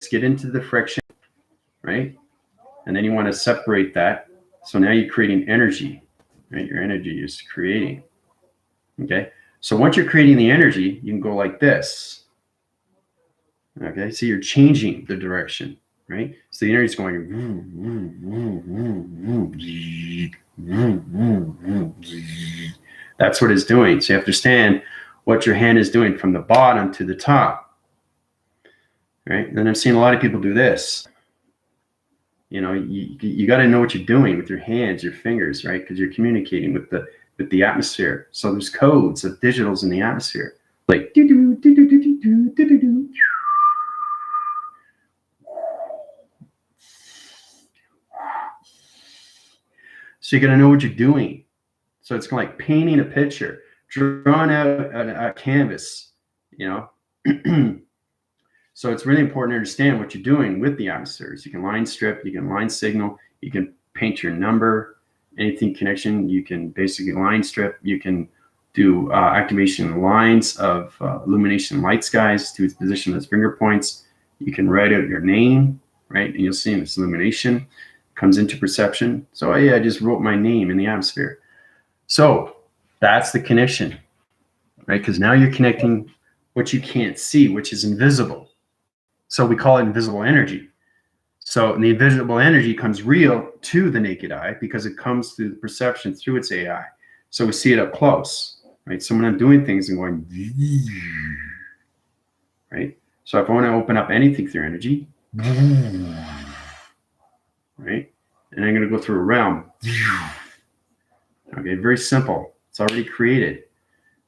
let's get into the friction, right? And then you want to separate that. So now you're creating energy, right? Your energy is creating, okay? So once you're creating the energy, you can go like this, okay? So you're changing the direction, right? So the energy is going, that's what it's doing. So you have to understand what your hand is doing from the bottom to the top, right? And then I've seen a lot of people do this. You know, you got to know what you're doing with your hands, your fingers, right? Because you're communicating with the atmosphere. So there's codes of digitals in the atmosphere, like doo-doo, doo-doo, doo-doo, doo-doo. So you got to know what you're doing. So it's kind of like painting a picture, drawing out a canvas, you know. So it's really important to understand what you're doing with the atmospheres. You can line strip, you can line signal, you can paint your number, anything connection, you can basically line strip, you can do activation lines of illumination light skies to its position as finger points. You can write out your name, right? And you'll see in this illumination comes into perception. So yeah, I just wrote my name in the atmosphere. So that's the connection, right? Because now you're connecting what you can't see, which is invisible. So we call it invisible energy. So the invisible energy comes real to the naked eye because it comes through the perception through its AI. So we see it up close, right? So when I'm doing things and going, right? So if I want to open up anything through energy, right? And I'm going to go through a realm. Okay, very simple. It's already created.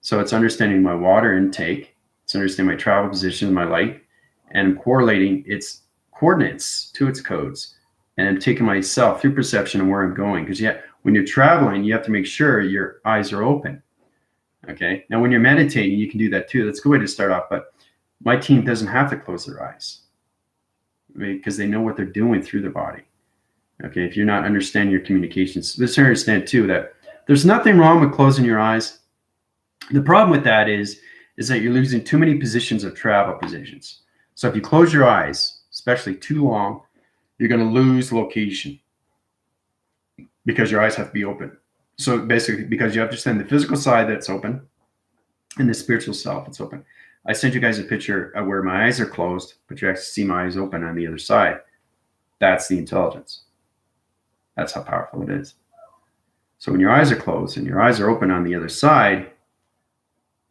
So it's understanding my water intake. It's understanding my travel position, my light, and I'm correlating its coordinates to its codes. And I'm taking myself through perception and where I'm going. Because when you're traveling, you have to make sure your eyes are open. Okay. Now, when you're meditating, you can do that too. That's a good way to start off. But my team doesn't have to close their eyes, right? Because they know what they're doing through their body. Okay. If you're not understanding your communications, let's understand too that there's nothing wrong with closing your eyes. The problem with that is that you're losing too many positions of travel positions. So if you close your eyes, especially too long, you're going to lose location because your eyes have to be open. So basically, because you have to understand the physical side that's open and the spiritual self that's open. I sent you guys a picture of where my eyes are closed, but you actually see my eyes open on the other side. That's the intelligence. That's how powerful it is. So when your eyes are closed and your eyes are open on the other side,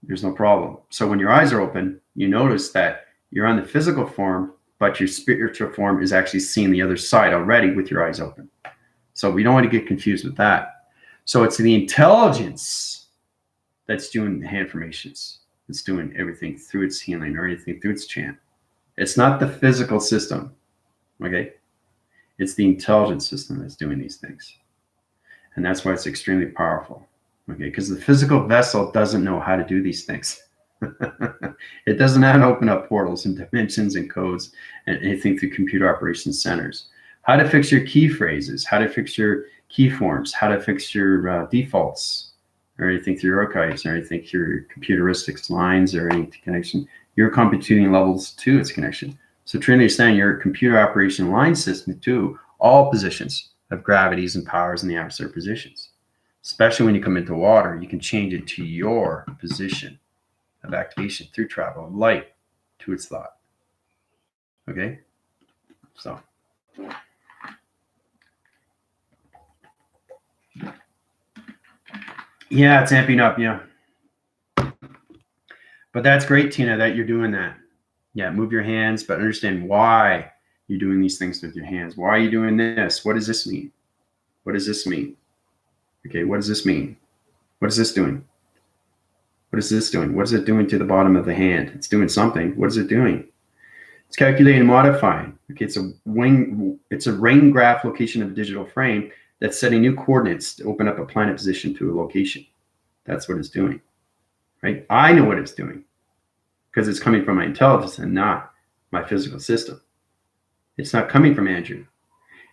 there's no problem. So when your eyes are open, you notice that you're on the physical form, but your spiritual form is actually seeing the other side already with your eyes open. So we don't want to get confused with that. So it's the intelligence that's doing the hand formations. It's doing everything through its healing or anything through its chant. It's not the physical system, okay? It's the intelligence system that's doing these things. And that's why it's extremely powerful, okay? Because the physical vessel doesn't know how to do these things. It doesn't know how to open up portals and dimensions and codes and anything through computer operations centers. How to fix your key phrases, how to fix your key forms, how to fix your defaults, or anything through your archives, or anything through your computeristics lines, or any connection. Your computing levels to its connection. So to understand your computer operation line system to all positions of gravities and powers in the adversary positions. Especially when you come into water, you can change it to your position of activation through travel of light to its thought. Okay? So. Yeah, it's amping up, yeah. But that's great, Tina, that you're doing that. Yeah, move your hands, but understand why you're doing these things with your hands. Why are you doing this? What does this mean? What does this mean? Okay, what does this mean? What is this doing? What is this doing? What is it doing to the bottom of the hand? It's doing something. What is it doing? It's calculating and modifying. Okay, it's a ring graph location of a digital frame that's setting new coordinates to open up a planet position to a location. That's what it's doing, right? I know what it's doing because it's coming from my intelligence and not my physical system. It's not coming from Andrew.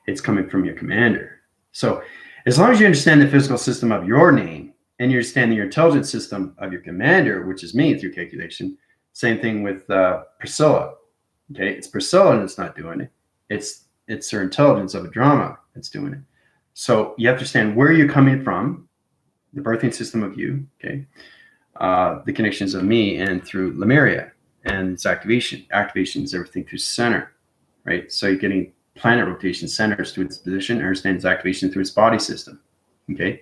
It's coming from your commander. So as long as you understand the physical system of your name and you understand your intelligence system of your commander, which is me through calculation, same thing with Priscilla. Okay, it's Priscilla that's not doing it. It's her intelligence of a drama that's doing it. So you have to understand where you're coming from, the birthing system of you, okay, the connections of me and through Lemuria and its activation. Activation is everything through center, right? So you're getting planet rotation centers to its position, understand its activation through its body system, okay?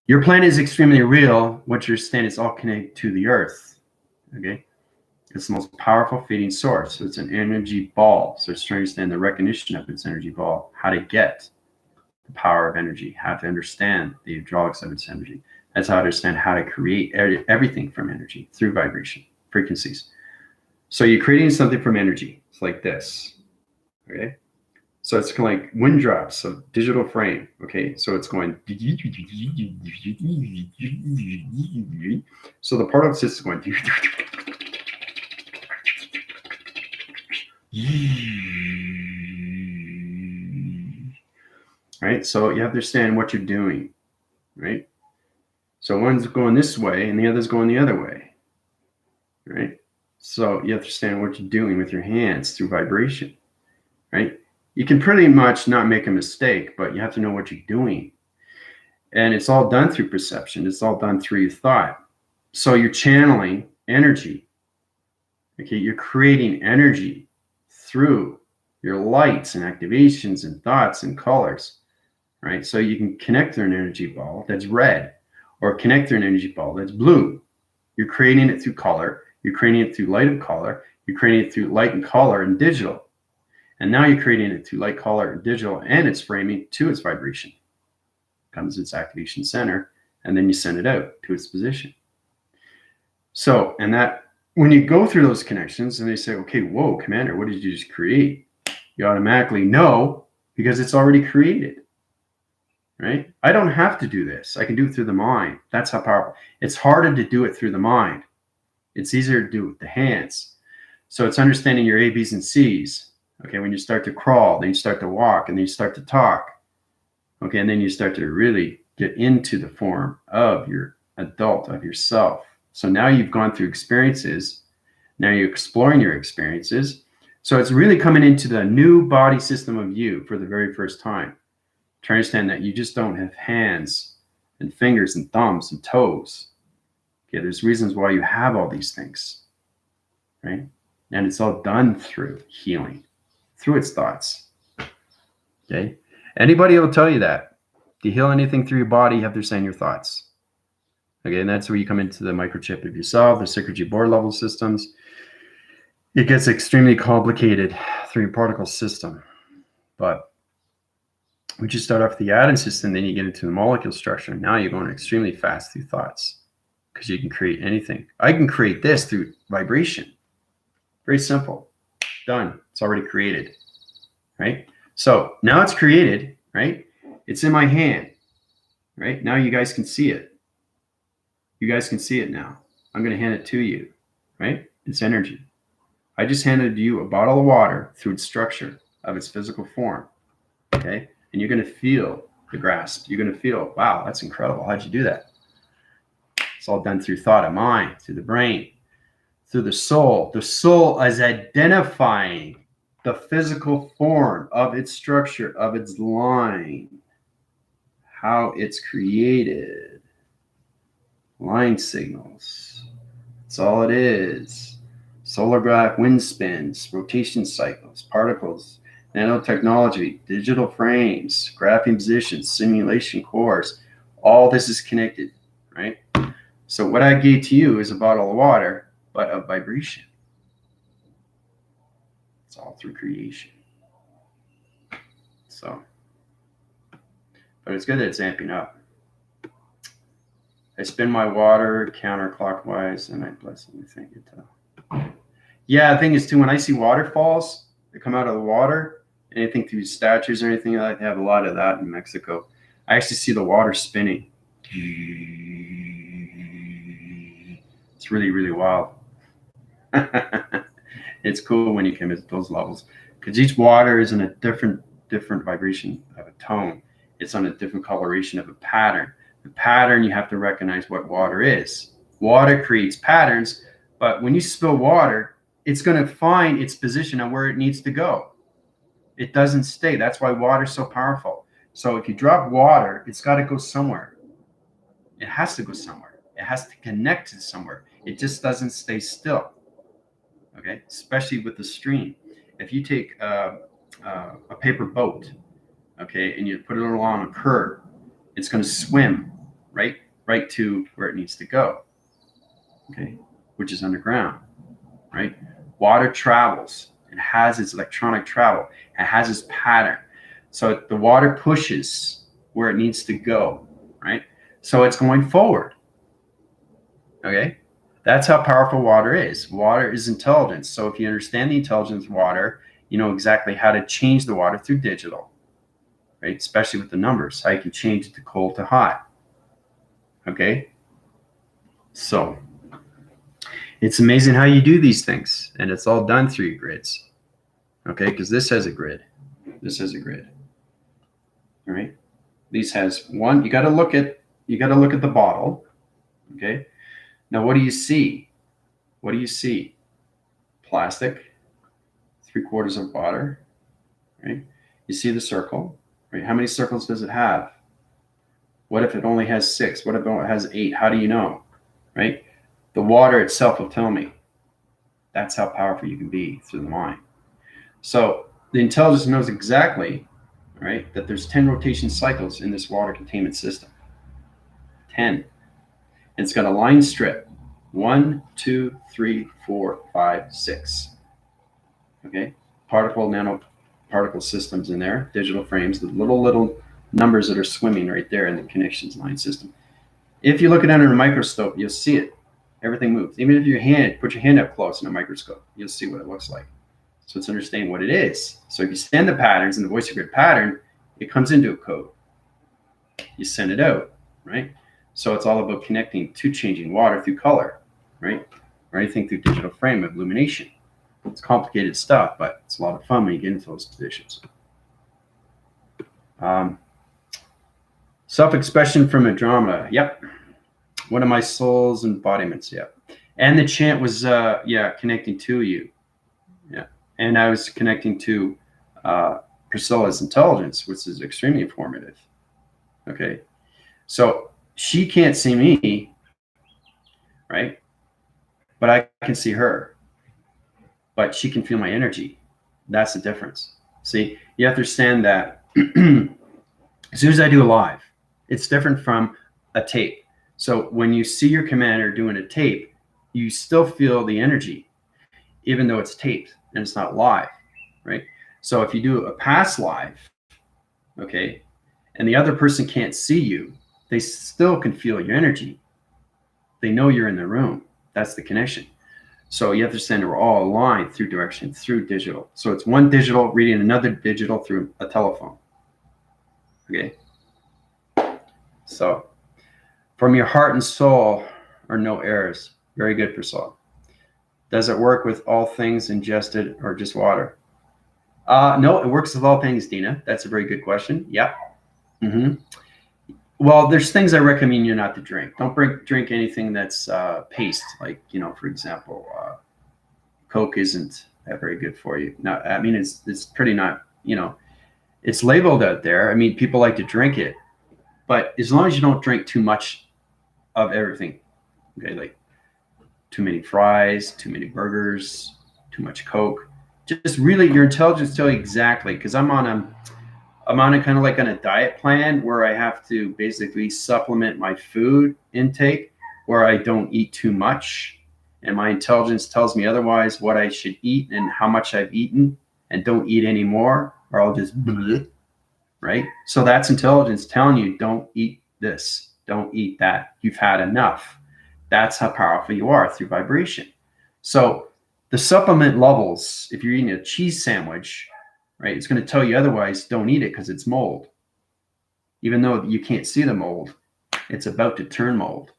Your planet is extremely real. What you understand is all connected to the earth, okay? It's the most powerful feeding source. So it's an energy ball. So it's trying to understand the recognition of its energy ball, how to get the power of energy, how to understand the hydraulics of its energy. That's how to understand how to create everything from energy through vibration, frequencies. So you're creating something from energy. It's like this, okay? So it's kind of like wind drops of digital frame, okay? So it's going, so the particle system is going, right? So you have to understand what you're doing, right? So one's going this way and the other's going the other way, right? So you have to understand what you're doing with your hands through vibration, right? You can pretty much not make a mistake, but you have to know what you're doing. And it's all done through perception. It's all done through your thought. So you're channeling energy. Okay, you're creating energy through your lights and activations and thoughts and colors, right? So you can connect through an energy ball that's red, or connect through an energy ball that's blue. You're creating it through color. You're creating it through light and color. You're creating it through light and color and digital. And now you're creating it through light, color, and digital, and it's framing to its vibration. Comes its activation center, and then you send it out to its position. So, and that when you go through those connections and they say, okay, whoa, Commander, what did you just create? You automatically know because it's already created, right? I don't have to do this. I can do it through the mind. That's how powerful. It's harder to do it through the mind. It's easier to do it with the hands. So it's understanding your A, B's, and C's. Okay, when you start to crawl, then you start to walk, and then you start to talk. Okay, and then you start to really get into the form of your adult, of yourself. So now you've gone through experiences. Now you're exploring your experiences. So it's really coming into the new body system of you for the very first time. To understand that you just don't have hands and fingers and thumbs and toes. Okay, there's reasons why you have all these things, right? And it's all done through healing, through its thoughts. Okay, anybody will tell you that. To heal anything through your body, you have to send your thoughts. Okay, and that's where you come into the microchip of yourself, the Secret board level systems. It gets extremely complicated through your particle system. But once you start off the atom system, then you get into the molecule structure. Now you're going extremely fast through thoughts because you can create anything. I can create this through vibration. Very simple. Done. It's already created, right? So now it's created, right? It's in my hand, right? Now you guys can see it. You guys can see it now. I'm going to hand it to you, right? It's energy. I just handed you a bottle of water through its structure of its physical form, okay? And you're going to feel the grasp. You're going to feel, wow, that's incredible. How'd you do that? It's all done through thought of mind, through the brain, through the soul. The soul is identifying the physical form of its structure, of its line, how it's created. Line signals. That's all it is. Solar graph, wind spins, rotation cycles, particles, nanotechnology, digital frames, graphing positions, simulation cores. All this is connected, right? So what I gave to you is a bottle of water, but of vibration. It's all through creation. So, but it's good that it's amping up. I spin my water counterclockwise, and I pleasantly think it. Yeah, the thing is too, when I see waterfalls that come out of the water, anything through statues or anything like that, they have a lot of that in Mexico. I actually see the water spinning. It's really, really wild. It's cool when you come at those levels because each water is in a different vibration of a tone. It's on a different coloration of a pattern. The pattern, you have to recognize what water is. Water creates patterns, but when you spill water, it's going to find its position on where it needs to go. It doesn't stay. That's why water is so powerful. So if you drop water, it's got to go somewhere. It has to go somewhere. It has to connect to somewhere. It just doesn't stay still. Okay, especially with the stream. If you take a paper boat, okay, and you put it along a curb, it's going to swim right to where it needs to go, okay, which is underground, right? Water travels. It has its electronic travel. It has its pattern. So the water pushes where it needs to go, right? So it's going forward, okay? That's how powerful water is. Water is intelligence. So if you understand the intelligence of water, you know exactly how to change the water through digital, right? Especially with the numbers, how you can change it to cold to hot. Okay? So it's amazing how you do these things, and it's all done through your grids. Okay? Because this has a grid. This has a grid. All right? These has one. You got to look at the bottle. Okay? Now what do you see? What do you see? Plastic, 3/4 of water, right? You see the circle, right? How many circles does it have? What if it only has 6? What if it has 8? How do you know, right? The water itself will tell me. That's how powerful you can be through the mind. So the intelligence knows exactly, right, that there's 10 rotation cycles in this water containment system. 10. And it's got a line strip. 1, 2, 3, 4, 5, 6. Okay? Nanoparticle systems in there, digital frames, the little numbers that are swimming right there in the connections line system. If you look at it under a microscope, you'll see it. Everything moves. Even if put your hand up close in a microscope, you'll see what it looks like. So it's understanding what it is. So if you send the patterns in the voice of grid pattern, it comes into a code. You send it out, right? So it's all about connecting to changing water through color, right? Or anything through digital frame of illumination. It's complicated stuff, but it's a lot of fun when you get into those positions. Self-expression from Andromeda. Yep. One of my soul's embodiments. Yep. And the chant was, connecting to you. Yeah. And I was connecting to Priscilla's intelligence, which is extremely informative. Okay. So she can't see me, right? But I can see her. But she can feel my energy. That's the difference. See, you have to understand that as soon as I do a live, it's different from a tape. So when you see your commander doing a tape, you still feel the energy, even though it's taped and it's not live, right? So if you do a past live, okay, and the other person can't see you, they still can feel your energy. They know you're in the room. That's the connection. So you have to understand we're all aligned through direction, through digital. So it's one digital reading another digital through a telephone. Okay. So from your heart and soul are no errors. Very good, Priscilla. Does it work with all things ingested or just water? No, it works with all things, Dina. That's a very good question. Yep. Mm-hmm. Well, there's things I recommend you not to drink. Don't drink anything that's paste, like, for example, Coke isn't that very good for you. No, I mean, it's pretty not, it's labeled out there. I mean, people like to drink it, but as long as you don't drink too much of everything, okay, like too many fries, too many burgers, too much Coke, just really your intelligence tell you exactly, because I'm on a kind of like on a diet plan where I have to basically supplement my food intake where I don't eat too much. And my intelligence tells me otherwise what I should eat and how much I've eaten, and don't eat anymore or I'll just bleh, right? So that's intelligence telling you don't eat this, don't eat that. You've had enough. That's how powerful you are through vibration. So the supplement levels, if you're eating a cheese sandwich, right, it's going to tell you otherwise, don't eat it because it's mold. Even though you can't see the mold, it's about to turn mold.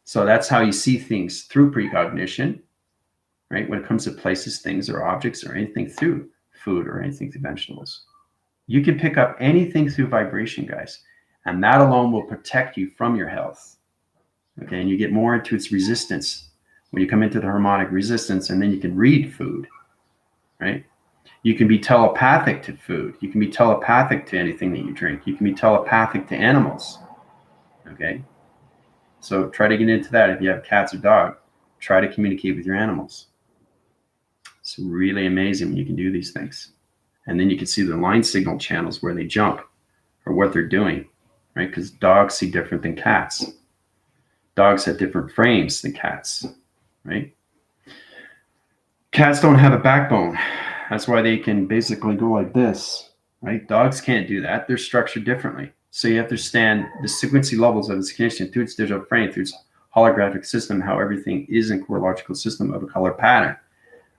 So that's how you see things through precognition, right? When it comes to places, things, or objects, or anything through food or anything through vegetables. You can pick up anything through vibration, guys, and that alone will protect you from your health. Okay, and you get more into its resistance when you come into the harmonic resistance, and then you can read food, right? You can be telepathic to food. You can be telepathic to anything that you drink. You can be telepathic to animals. Okay. So try to get into that. If you have cats or dog, try to communicate with your animals. It's really amazing when you can do these things. And then you can see the line signal channels where they jump or what they're doing, right? Because dogs see different than cats. Dogs have different frames than cats, right? Cats don't have a backbone. That's why they can basically go like this, right? Dogs can't do that. They're structured differently. So you have to understand the frequency levels of its connection through its digital frame, through its holographic system, how everything is in core logical system of a color pattern,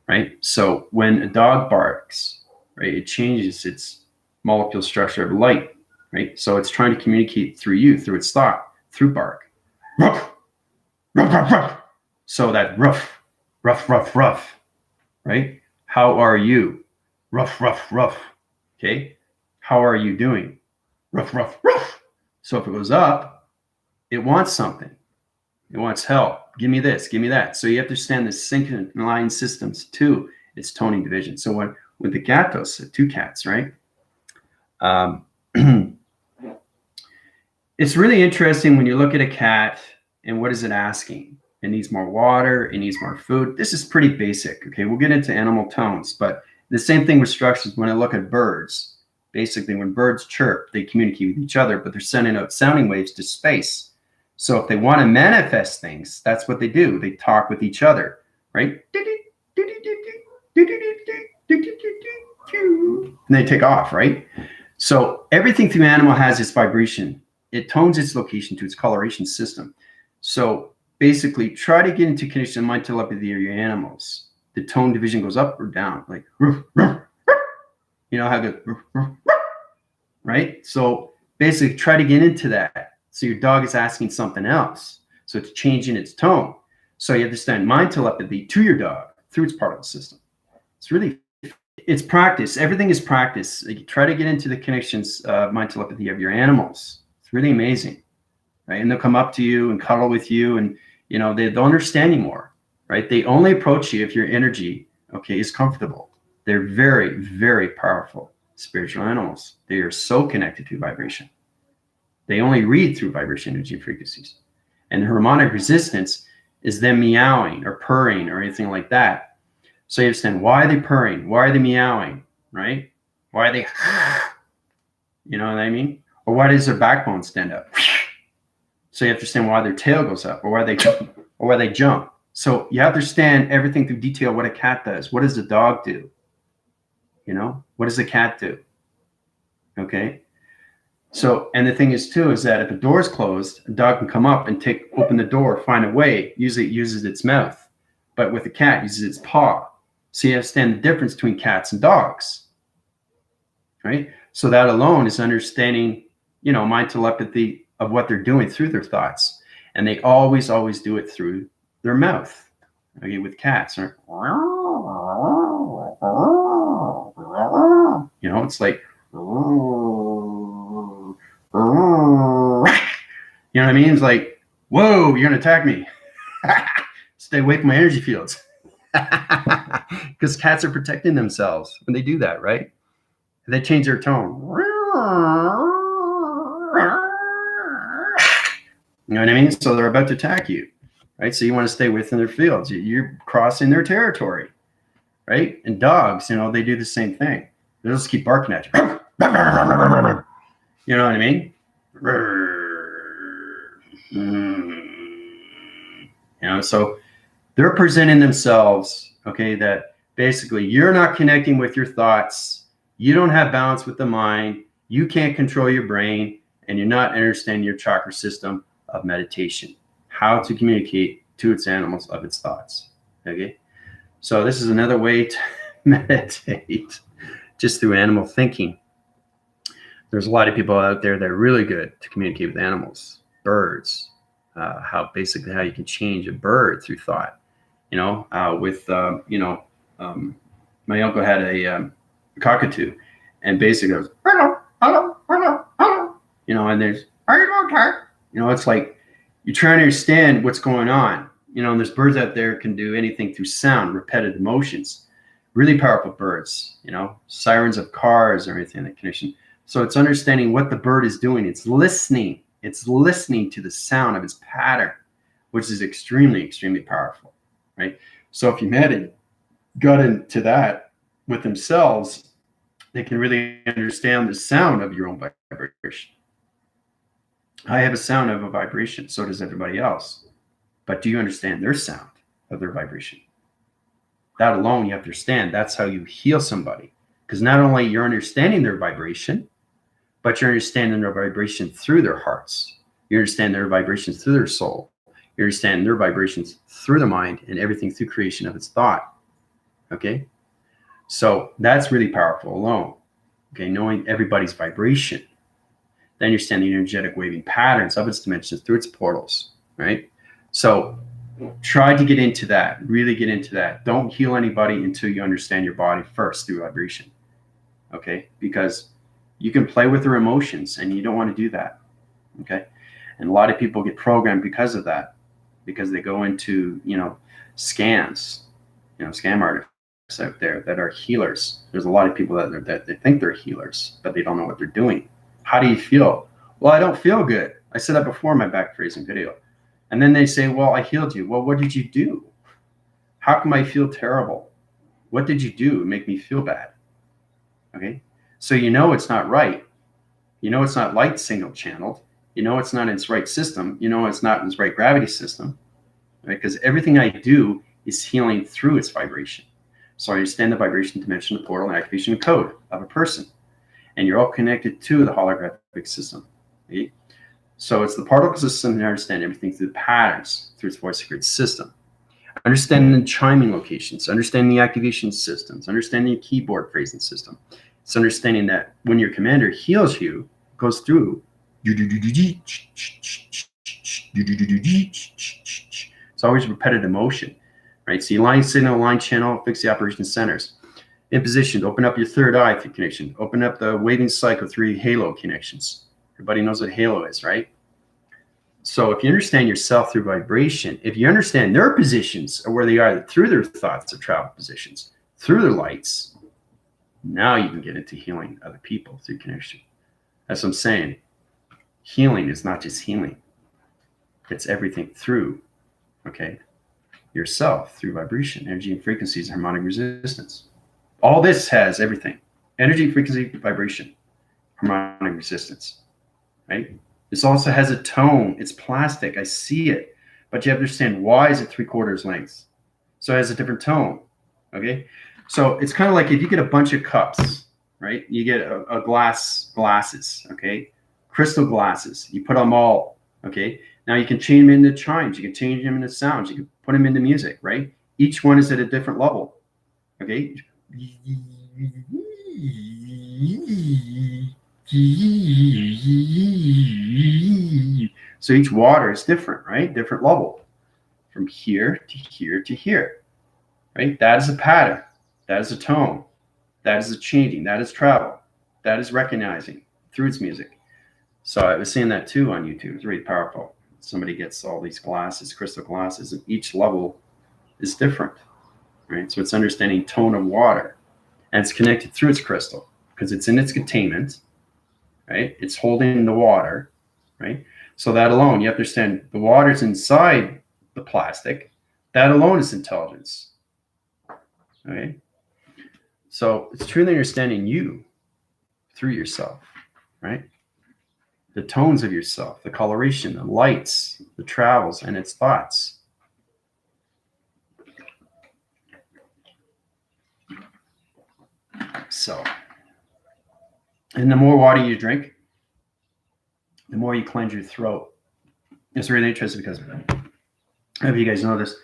right? So when a dog barks, right, it changes its molecule structure of light, right? So it's trying to communicate through you, through its thought, through bark. Ruff, ruff, ruff, ruff. So that ruff, ruff, ruff, ruff, right? How are you? Ruff, ruff, ruff. Okay. How are you doing? Ruff, ruff, ruff. So if it goes up, it wants something. It wants help. Give me this, give me that. So you have to understand the synchronized systems to its toning division. So when with the gatos, the two cats, right? It's really interesting when you look at a cat and what is it asking? It needs more water. It needs more food. This is pretty basic. Okay, we'll get into animal tones, but The same thing with structures. When I look at birds, basically when birds chirp, they communicate with each other, but they're sending out sounding waves to space. So if they want to manifest things, that's what they do. They talk with each other, right? And they take off, right? So everything through animal has its vibration. It tones its location to its coloration system. So basically, try to get into connection with mind telepathy of your animals. The tone division goes up or down, like, you know how to, right? So basically, try to get into that. So your dog is asking something else. So it's changing its tone. So you understand mind telepathy to your dog through its particle system. It's practice. Everything is practice. Like, try to get into the connections of mind telepathy of your animals. It's really amazing, right? And they'll come up to you and cuddle with you, and they'll understand you more, right? They only approach you if your energy, is comfortable. They're very, very powerful spiritual animals. They are so connected to vibration. They only read through vibration, energy, and frequencies. And the harmonic resistance is them meowing or purring or anything like that. So you understand, why are they purring? Why are they meowing, right? Why are they, you know what I mean? Or why does their backbone stand up? So you understand why their tail goes up, or why they jump. So you understand everything through detail, what a cat does. What does the dog do? What does the cat do? Okay. So, and the thing is too, is that if the door is closed, a dog can come up and open the door, find a way. Usually it uses its mouth, but with a cat, it uses its paw. So you understand the difference between cats and dogs, right? So that alone is understanding, mind telepathy of what they're doing through their thoughts. And they always do it through their mouth, okay, with cats. Right? It's like, you know what I mean? It's like, whoa, you're going to attack me. Stay away from my energy fields. Because cats are protecting themselves when they do that, right? And they change their tone. You know what I mean? So they're about to attack you, right? So you want to stay within their fields. You're crossing their territory, right? And dogs, they do the same thing. They'll just keep barking at you. You know what I mean? So they're presenting themselves, that basically you're not connecting with your thoughts. You don't have balance with the mind. You can't control your brain, and you're not understanding your chakra system of meditation, how to communicate to its animals of its thoughts. Okay. So this is another way to meditate, just through animal thinking. There's a lot of people out there that are really good to communicate with animals, birds, how you can change a bird through thought. My uncle had a cockatoo, and basically goes, hello, hello, hello, hello. And there's, are you okay? It's like you're trying to understand what's going on. And there's birds out there can do anything through sound, repetitive motions, really powerful birds, sirens of cars or anything, that connection. So it's understanding what the bird is doing. It's listening. It's listening to the sound of its pattern, which is extremely, extremely powerful, right? So if you got into that with themselves, they can really understand the sound of your own vibration. I have a sound of a vibration, so does everybody else. But do you understand their sound of their vibration? That alone, you have to understand. That's how you heal somebody. Because not only you're understanding their vibration, but you're understanding their vibration through their hearts. You understand their vibrations through their soul. You understand their vibrations through the mind, and everything through creation of its thought. Okay? So that's really powerful alone. Okay, knowing everybody's vibration. Then you understand the energetic waving patterns of its dimensions through its portals, right? So try to get into that, really get into that. Don't heal anybody until you understand your body first through vibration, okay? Because you can play with their emotions, and you don't want to do that, okay? And a lot of people get programmed because of that, because they go into, scams, scam artists out there that are healers. There's a lot of people that they think they're healers, but they don't know what they're doing. How do you feel? Well, I don't feel good. I said that before in my back phrasing video. And then they say, well, I healed you. Well, what did you do? How come I feel terrible? What did you do to make me feel bad? Okay. So you know it's not right. You know it's not light signal channeled. You know it's not in its right system. You know it's not in its right gravity system. Right? Because everything I do is healing through its vibration. So I understand the vibration, dimension, the portal, and activation code of a person. And you're all connected to the holographic system. Right? So it's the particle system to understand everything through the patterns, through its voice grid system. Understanding the chiming locations, understanding the activation systems, understanding the keyboard phrasing system. It's understanding that when your commander heals you, it goes through. It's always repetitive motion, right? So you line signal, line channel, fix the operation centers. In position, open up your third eye through connection. Open up the waving cycle through halo connections. Everybody knows what halo is, right? So if you understand yourself through vibration, if you understand their positions or where they are through their thoughts of travel positions, through their lights, now you can get into healing other people through connection. That's what I'm saying. Healing is not just healing. It's everything through, okay, yourself, through vibration, energy and frequencies, harmonic resistance. All this has everything. Energy, frequency, vibration, harmonic resistance, right? This also has a tone. It's plastic. I see it. But you have to understand, why is it 3/4 length? So it has a different tone, okay? So it's kind of like if you get a bunch of cups, right? You get a glasses, okay? Crystal glasses. You put them all, okay? Now you can change them into chimes. You can change them into sounds. You can put them into music, right? Each one is at a different level, okay? So each water is different, right? Different level from here to here to here, right? That is a pattern. That is a tone. That is a changing. That is travel. That is recognizing through its music. So I was seeing that too on YouTube. It's really powerful. Somebody gets all these glasses, crystal glasses, and each level is different, right? So it's understanding tone of water, and it's connected through its crystal because it's in its containment, right? It's holding the water, right? So that alone, you understand the water's inside the plastic. That alone is intelligence, okay? So it's truly understanding you through yourself, right? The tones of yourself, the coloration, the lights, the travels, and its thoughts. So, and the more water you drink, the more you cleanse your throat. It's really interesting because I don't know if you guys know this,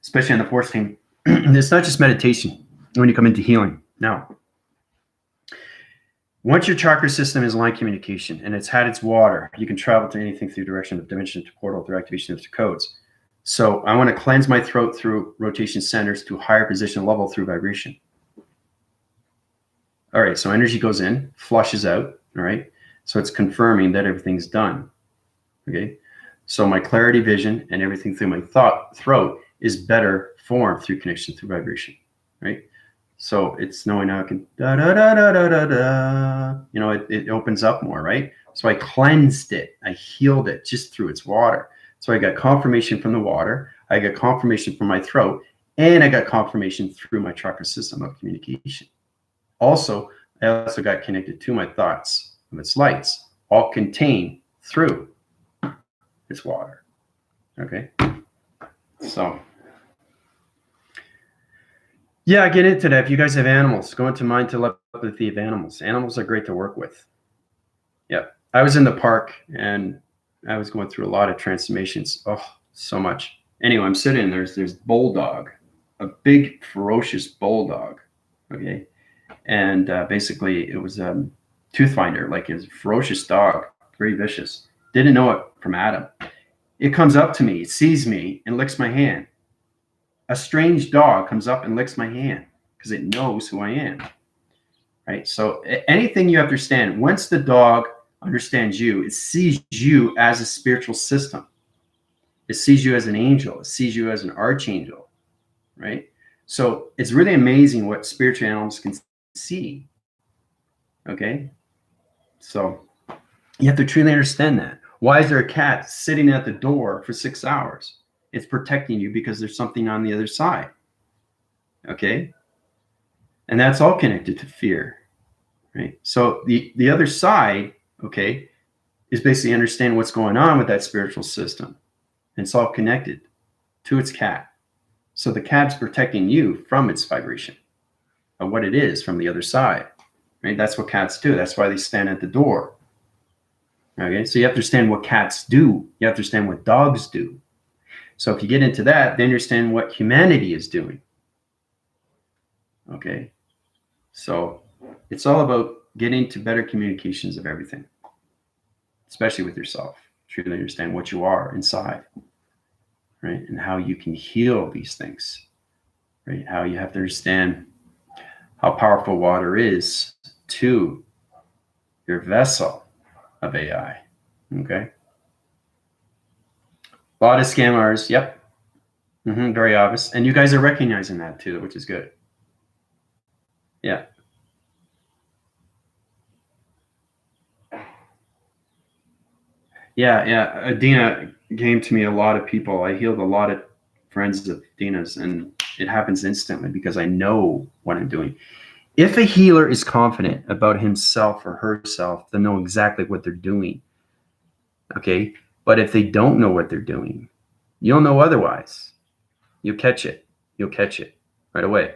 especially on the force team. It's not just meditation when you come into healing. Now, once your chakra system is line communication and it's had its water, you can travel to anything through direction of dimension to portal through activation of the codes. So I want to cleanse my throat through rotation centers to higher position level through vibration. All right, so energy goes in, flushes out, all right? So it's confirming that everything's done, okay? So my clarity, vision, and everything through my throat is better formed through connection through vibration, right? So it's knowing how I can da da da da da da da. You know, it opens up more, right? So I cleansed it, I healed it just through its water. So I got confirmation from the water, I got confirmation from my throat, and I got confirmation through my chakra system of communication. Also, I also got connected to my thoughts of its lights, all contained through its water. Okay, so yeah, get into that. If you guys have animals, go into mind telepathy of animals. Animals are great to work with. Yeah, I was in the park and I was going through a lot of transformations. Oh, so much. Anyway, I'm sitting there's bulldog, a big ferocious bulldog. Okay. And basically it was a tooth finder, like his ferocious dog, very vicious. Didn't know it from Adam. It comes up to me, it sees me, and licks my hand. A strange dog comes up and licks my hand because it knows who I am, right? So anything you understand, once the dog understands you, it sees you as a spiritual system. It sees you as an angel. It sees you as an archangel, right? So it's really amazing what spiritual animals can see. Okay, so you have to truly understand that. Why is there a cat sitting at the door for 6 hours? It's protecting you because there's something on the other side. Okay, And that's all connected to fear, right? So the other side, okay, is basically understanding what's going on with that spiritual system. And it's all connected to its cat. So the cat's protecting you from its vibration of what it is from the other side, right? That's what cats do. That's why they stand at the door. Okay, so you have to understand what cats do. You have to understand what dogs do. So if you get into that, then understand what humanity is doing. Okay, so it's all about getting to better communications of everything, especially with yourself. Truly understand what you are inside, right? And how you can heal these things, right? How you have to understand how powerful water is to your vessel of AI. Okay. A lot of scammers. Yep. Very obvious. And you guys are recognizing that too, which is good. Yeah. Yeah. Dina came to me a lot of people. I healed a lot of friends of Dina's, and it happens instantly because I know what I'm doing. If a healer is confident about himself or herself, they know exactly what they're doing. Okay. But if they don't know what they're doing, you'll know otherwise. You'll catch it. You'll catch it right away.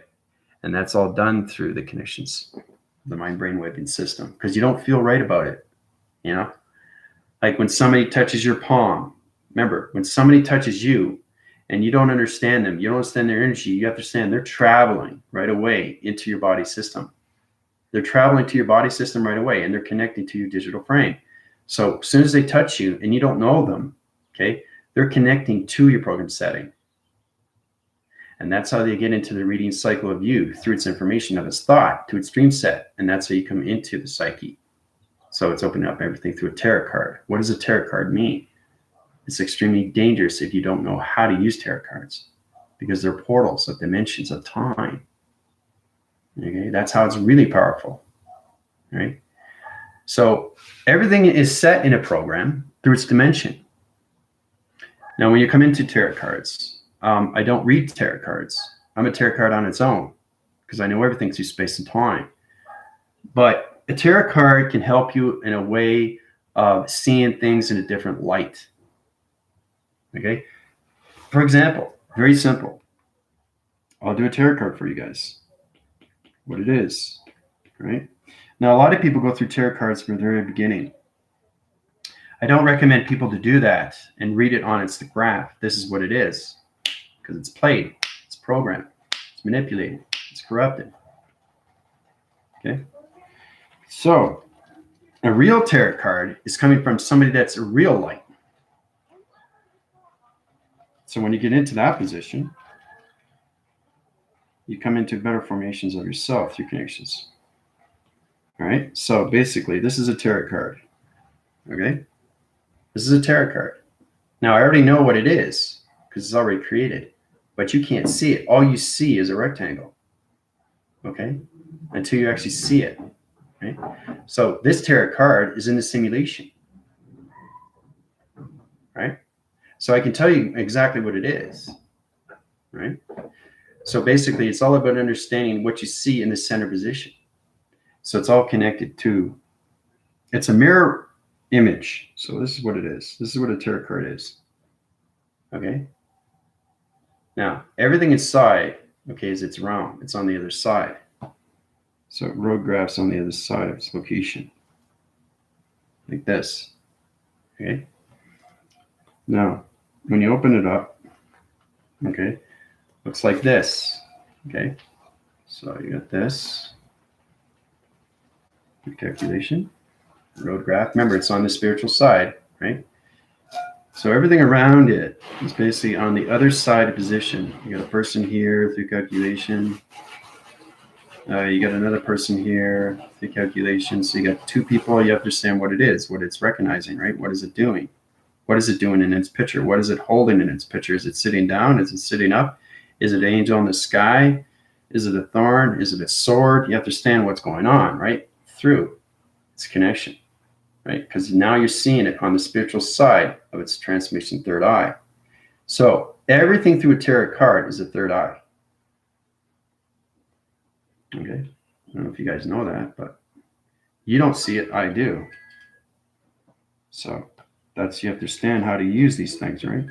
And that's all done through the connections, the mind brain waving system, because you don't feel right about it. You know, like when somebody touches your palm, remember, when somebody touches you and you don't understand them, you don't understand their energy, you have to understand they're traveling right away into your body system. They're traveling to your body system right away, and they're connecting to your digital frame. So as soon as they touch you and you don't know them, okay, they're connecting to your program setting. And that's how they get into the reading cycle of you, through its information of its thought to its dream set. And that's how you come into the psyche. So it's opening up everything through a tarot card. What does a tarot card mean? It's extremely dangerous if you don't know how to use tarot cards, because they're portals of dimensions of time. Okay, that's how it's really powerful, right? So everything is set in a program through its dimension. Now, when you come into tarot cards, I don't read tarot cards. I'm a tarot card on its own because I know everything through space and time. But a tarot card can help you in a way of seeing things in a different light. Okay. For example, very simple. I'll do a tarot card for you guys. What it is, right? Now, a lot of people go through tarot cards from the very beginning. I don't recommend people to do that and read it on its graph. This is what it is, because it's played, it's programmed, it's manipulated, it's corrupted. Okay. So a real tarot card is coming from somebody that's a real light. So when you get into that position, you come into better formations of yourself through connections. All right. So basically, this is a tarot card. Okay. This is a tarot card. Now, I already know what it is because it's already created, but you can't see it. All you see is a rectangle. Okay. Until you actually see it. Right. So this tarot card is in the simulation. Right. So I can tell you exactly what it is. Right. So basically, it's all about understanding what you see in the center position. So it's all connected to, it's a mirror image. So this is what it is. This is what a tarot card is. Okay. Now, everything inside, okay, is its realm. It's on the other side. So road graph's on the other side of its location. Like this. Okay. Now, when you open it up, okay, looks like this. Okay. So you got this. Calculation. Road graph. Remember, it's on the spiritual side, right? So everything around it is basically on the other side of position. You got a person here through calculation. You got another person here through calculation. So you got two people. You have to understand what it is, what it's recognizing, right? What is it doing? What is it doing in its picture? What is it holding in its picture? Is it sitting down? Is it sitting up? Is it an angel in the sky? Is it a thorn? Is it a sword? You have to understand what's going on, right? Through its connection. Right? Because now you're seeing it on the spiritual side of its transmission third eye. So everything through a tarot card is a third eye. Okay, I don't know if you guys know that, but you don't see it, I do. So that's, you have to understand how to use these things, right?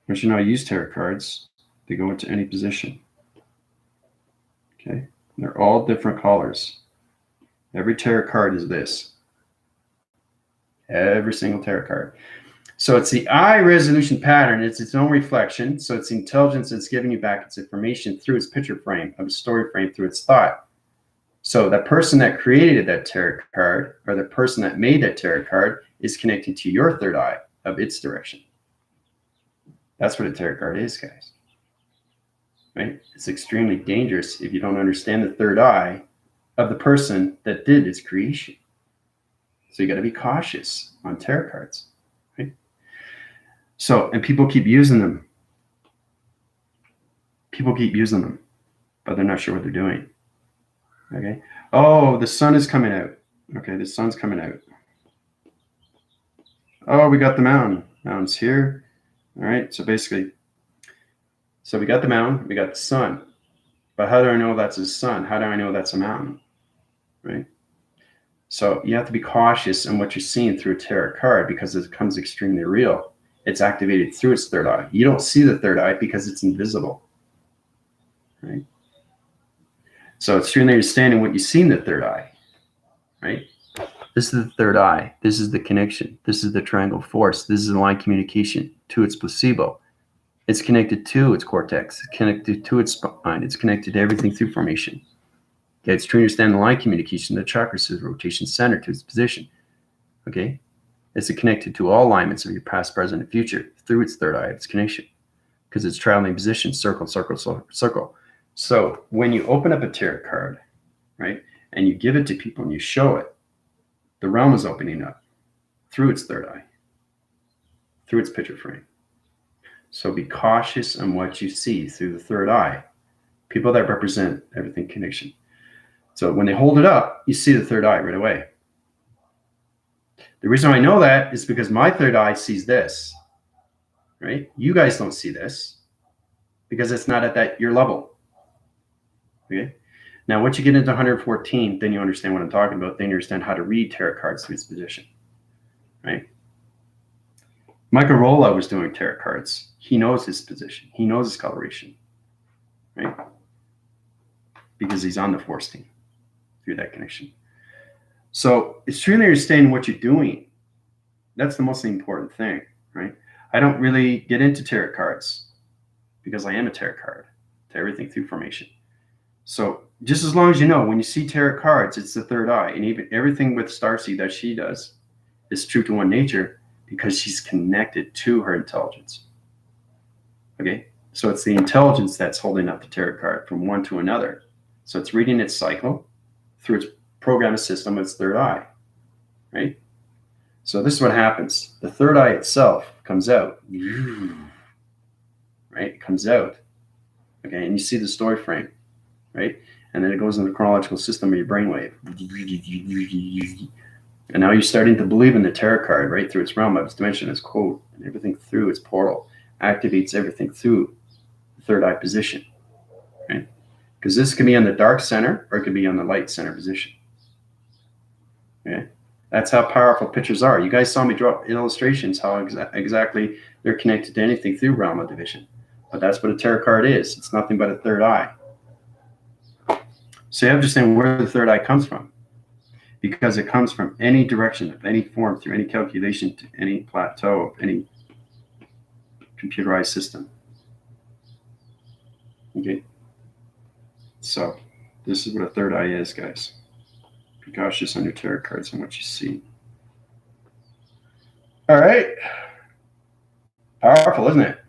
Once you know how to use tarot cards, they go into any position. Okay, they're all different colors. Every tarot card is this. Every single tarot card. So it's the eye resolution pattern. It's its own reflection. So it's the intelligence that's giving you back its information through its picture frame, of a story frame, through its thought. So that person that created that tarot card, or the person that made that tarot card, is connecting to your third eye of its direction. That's what a tarot card is, guys. Right? It's extremely dangerous if you don't understand the third eye of the person that did its creation. So you got to be cautious on tarot cards. Right? So, and people keep using them. People keep using them, but they're not sure what they're doing. Okay. Oh, the sun is coming out. Okay, the sun's coming out. Oh, we got the mountain. Mountain's here. All right. So basically, so we got the mountain, we got the sun. But how do I know that's a sun? How do I know that's a mountain? Right. So you have to be cautious in what you're seeing through a tarot card, because it becomes extremely real. It's activated through its third eye. You don't see the third eye because it's invisible. Right. So it's truly understanding what you see in the third eye. Right. This is the third eye. This is the connection. This is the triangle force. This is the line communication to its placebo. It's connected to its cortex. It's connected to its spine. It's connected to everything through formation. Okay, it's to understand the line communication, the chakras, the rotation center to its position. Okay, it's connected to all alignments of your past, present, and future through its third eye, its connection, because it's traveling position, circle, circle, circle. So when you open up a tarot card, right, and you give it to people and you show it, the realm is opening up through its third eye, through its picture frame. So be cautious on what you see through the third eye. People that represent everything connection. So when they hold it up, you see the third eye right away. The reason I know that is because my third eye sees this, right? You guys don't see this because it's not at your level. Okay. Now, once you get into 114, then you understand what I'm talking about. Then you understand how to read tarot cards through its position, right? Michael Rolla was doing tarot cards. He knows his position. He knows his coloration, right? Because he's on the force team through that connection. So it's truly understanding what you're doing. That's the most important thing, right? I don't really get into tarot cards because I am a tarot card to everything through formation. So just as long as you know, when you see tarot cards, it's the third eye. And even everything with Starseed that she does is true to one nature because she's connected to her intelligence. Okay? So it's the intelligence that's holding up the tarot card from one to another. So it's reading its cycle through its programming system, its third eye, right? So this is what happens. The third eye itself comes out, right? It comes out, okay? And you see the story frame, right? And then it goes in the chronological system of your brainwave. And now you're starting to believe in the tarot card, right? Through its realm, its dimension, its quote, and everything through its portal. Activates everything through the third eye position, right? Because this can be on the dark center or it could be on the light center position. Okay? That's how powerful pictures are. You guys saw me draw illustrations how exactly they're connected to anything through realm of division. But that's what a tarot card is. It's nothing but a third eye. So you have to understand where the third eye comes from. Because it comes from any direction, of any form, through any calculation, to any plateau of any computerized system. Okay? So this is what a third eye is, guys. Be cautious on your tarot cards and what you see. All right. Powerful, isn't it?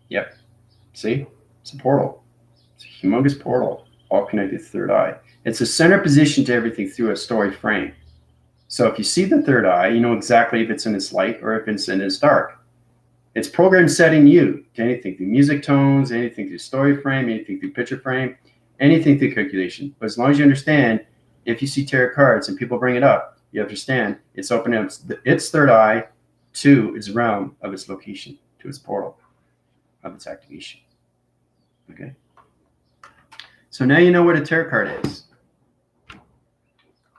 Yep. See? It's a portal. It's a humongous portal, all connected to the third eye. It's a center position to everything through a story frame. So if you see the third eye, you know exactly if it's in its light or if it's in its dark. It's program setting you to anything through music tones, anything through story frame, anything through picture frame, anything through calculation. But as long as you understand, if you see tarot cards and people bring it up, you understand it's opening up its third eye to its realm of its location, to its portal of its activation. Okay. So now you know what a tarot card is.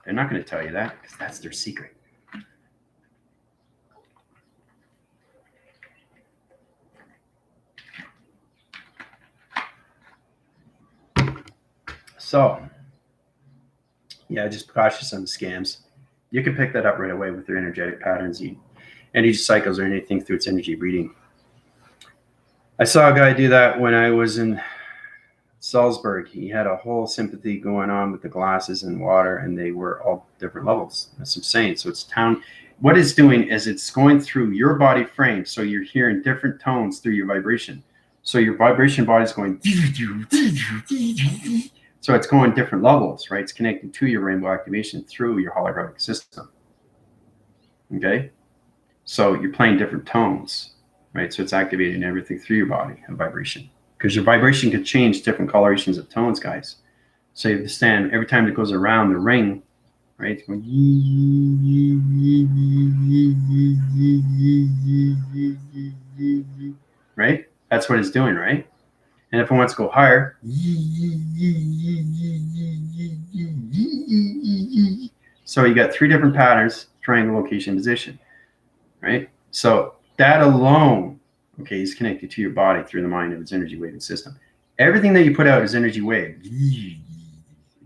They're not going to tell you that because that's their secret. So, yeah, just cautious on the scams. You can pick that up right away with their energetic patterns, energy cycles, or anything through its energy reading. I saw a guy do that when I was in Salzburg. He had a whole sympathy going on with the glasses and water, and they were all different levels. That's insane. So what it's doing is it's going through your body frame, so you're hearing different tones through your vibration. So your vibration body is going. So it's going different levels, right? It's connecting to your rainbow activation through your holographic system. Okay? So you're playing different tones, right? So it's activating everything through your body of vibration. Because your vibration could change different colorations of tones, guys. So you understand every time it goes around the ring, right? It's going right? That's what it's doing, right? And if it wants to go higher, so you got 3 different patterns, triangle, location, position, right? So that alone, okay, is connected to your body through the mind of its energy waving system. Everything that you put out is energy wave. It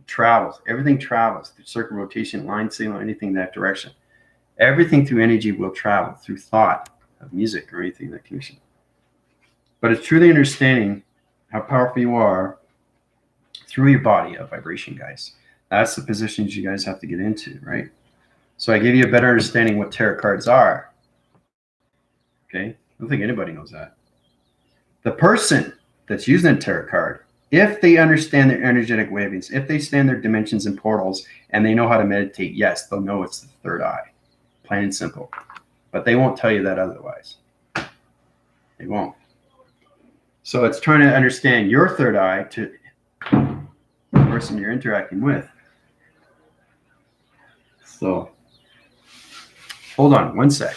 travels. Everything travels through circle, rotation, line, signal, anything in that direction. Everything through energy will travel through thought of music or anything in that connection. But it's truly understanding how powerful you are through your body of vibration, guys. That's the positions you guys have to get into, right? So I gave you a better understanding what tarot cards are. Okay? I don't think anybody knows that. The person that's using a tarot card, if they understand their energetic wavings, if they understand their dimensions and portals, and they know how to meditate, yes, they'll know it's the third eye. Plain and simple. But they won't tell you that otherwise. They won't. So it's trying to understand your third eye to the person you're interacting with. So hold on one sec.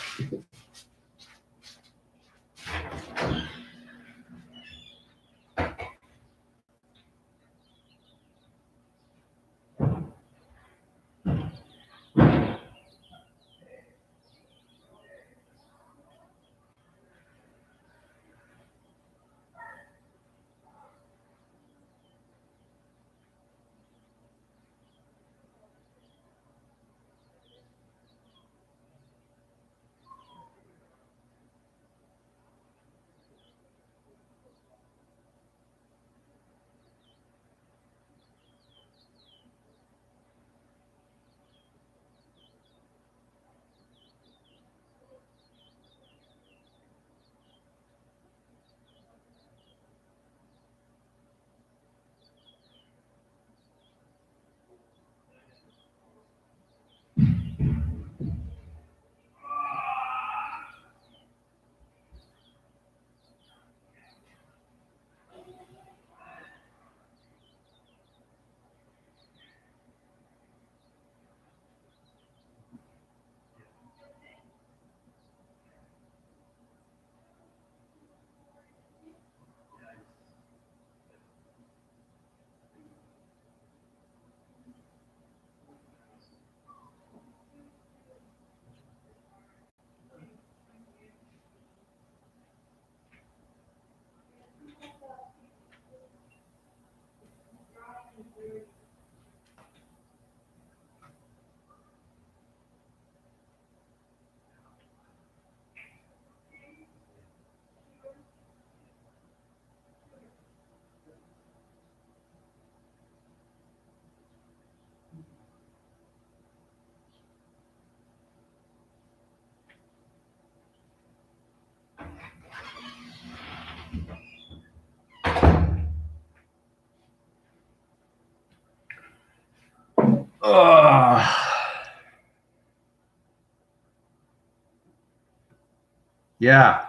Yeah.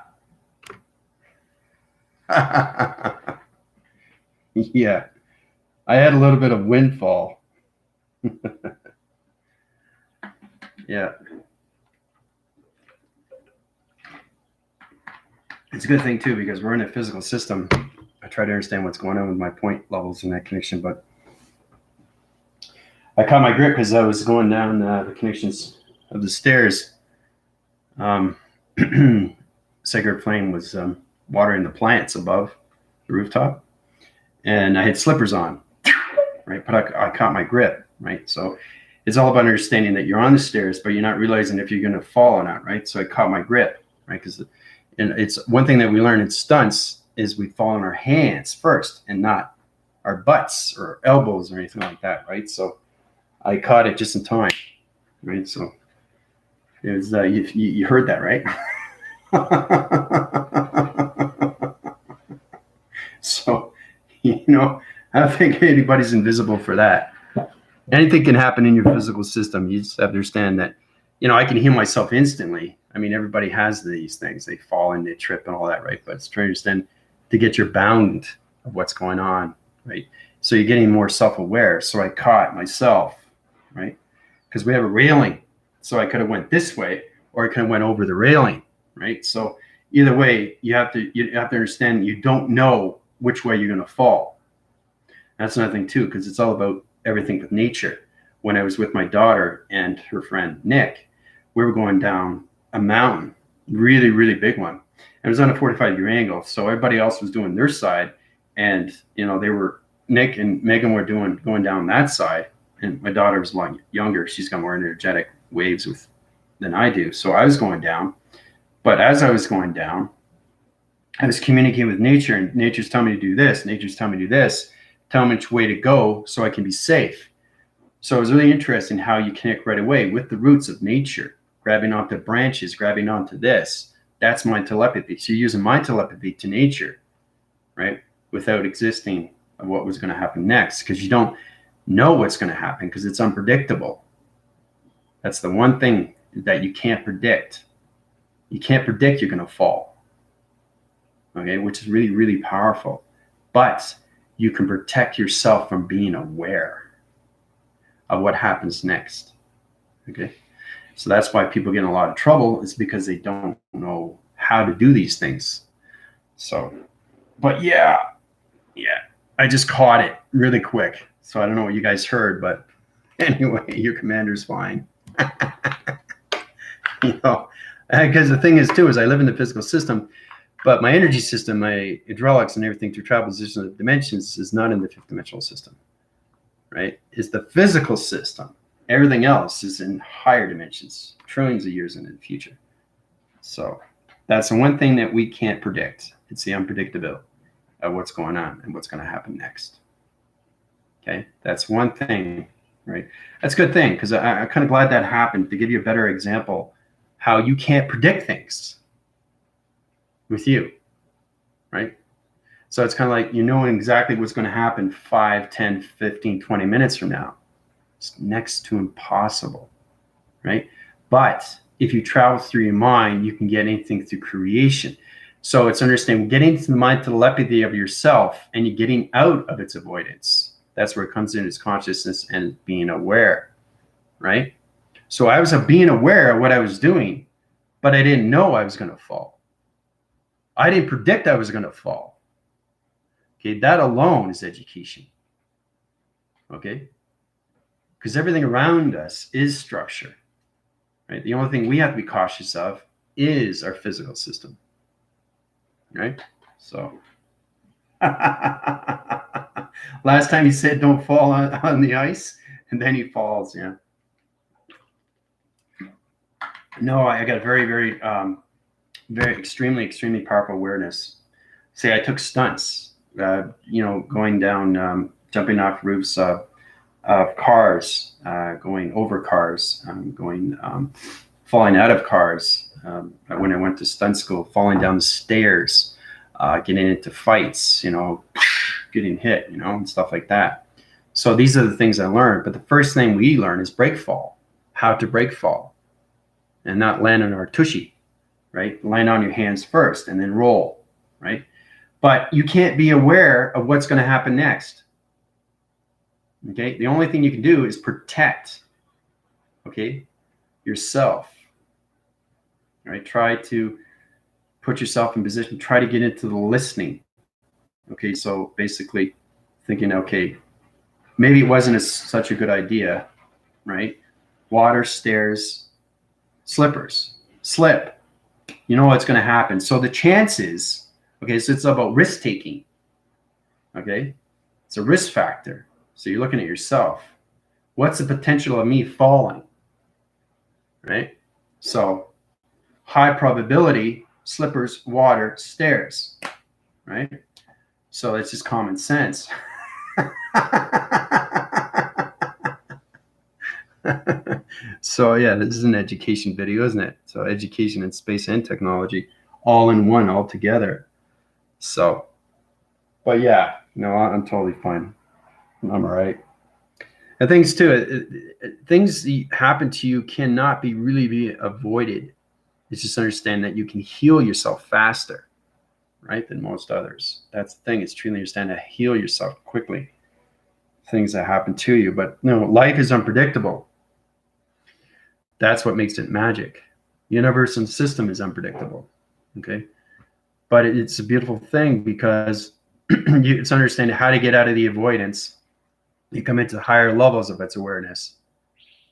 Yeah. I had a little bit of windfall. Yeah. It's a good thing too, because we're in a physical system, a try to understand what's going on with my point levels in that connection. But I caught my grip because I was going down the connections of the stairs. Sacred Flame was watering the plants above the rooftop, and I had slippers on, right? But I caught my grip, right? So it's all about understanding that you're on the stairs, but you're not realizing if you're going to fall or not, right? So I caught my grip, right? Because it's one thing that we learn in stunts is we fall on our hands first and not our butts or elbows or anything like that, right? So I caught it just in time, right? So it was you heard that, right? So, I don't think anybody's invisible for that. Anything can happen in your physical system. You just have to understand that, I can heal myself instantly. I mean, everybody has these things. They fall and they trip and all that, right? But it's trying to understand to get your bound of what's going on, right? So you're getting more self-aware. So I caught myself, right? Because we have a railing. So I could have went this way or I could have went over the railing, right? So either way, you have to understand you don't know which way you're going to fall. That's another thing too, because it's all about everything with nature. When I was with my daughter and her friend Nick, we were going down a mountain, really, really big one. It was on a 45-degree angle. So everybody else was doing their side. And, Nick and Megan were going down that side. And my daughter was a lot younger. She's got more energetic waves than I do. So I was going down. But as I was going down, I was communicating with nature, and nature's telling me to do this. Nature's telling me to do this. Tell me which way to go so I can be safe. So it was really interesting how you connect right away with the roots of nature, grabbing onto branches, grabbing onto this. That's my telepathy. So you're using my telepathy to nature, right? Without existing of what was going to happen next, because you don't know what's going to happen because it's unpredictable. That's the one thing that you can't predict. You can't predict you're going to fall, okay, which is really, really powerful. But you can protect yourself from being aware of what happens next, okay? So that's why people get in a lot of trouble, is because they don't know how to do these things. So, but yeah, I just caught it really quick. So I don't know what you guys heard, but anyway, your commander's fine. Because the thing is too, is I live in the physical system, but my energy system, my hydraulics and everything through travel positions of dimensions is not in the fifth dimensional system, right? It's the physical system. Everything else is in higher dimensions, trillions of years into the future. So that's the one thing that we can't predict. It's the unpredictability of what's going on and what's going to happen next. Okay, that's one thing, right? That's a good thing, because I'm kind of glad that happened, to give you a better example how you can't predict things with you, right? So it's kind of like knowing exactly what's going to happen 5, 10, 15, 20 minutes from now. It's next to impossible, right? But if you travel through your mind, you can get anything through creation. So it's understanding getting to the mind telepathy of yourself and you're getting out of its avoidance. That's where it comes in, its consciousness and being aware, right? So I was being aware of what I was doing, but I didn't know I was going to fall. I didn't predict I was going to fall. Okay, that alone is education. Okay, because everything around us is structure, right? The only thing we have to be cautious of is our physical system, right? So last time he said don't fall on the ice, and then he falls. Yeah. No, I got a very, very, very extremely powerful awareness. Say I took stunts, going down, jumping off roofs of cars, going over cars, falling out of cars. When I went to stunt school, falling down the stairs, getting into fights, getting hit, and stuff like that. So these are the things I learned. But the first thing we learn is break fall, how to break fall, and not land on our tushy, right? Land on your hands first and then roll, right? But you can't be aware of what's going to happen next. Okay, the only thing you can do is protect, okay, yourself. All right, try to put yourself in position, try to get into the listening, Okay, so basically thinking, okay, maybe it wasn't such a good idea, right? Water, stairs, slippers, slip. You know what's going to happen. So the chances, okay, so it's about risk taking. Okay, it's a risk factor. So you're looking at yourself. What's the potential of me falling? Right? So high probability, slippers, water, stairs. Right? So it's just common sense. So yeah, this is an education video, isn't it? So education in space and technology all in one, all together. So, but yeah, no, I'm totally fine. I'm all right. And things too, things that happen to you cannot really be avoided. It's just understand that you can heal yourself faster, right, than most others. That's the thing. It's truly understand to heal yourself quickly. Things that happen to you, but no, life is unpredictable. That's what makes it magic. Universe and system is unpredictable. Okay, but it's a beautiful thing because it's understanding how to get out of the avoidance. You come into higher levels of its awareness,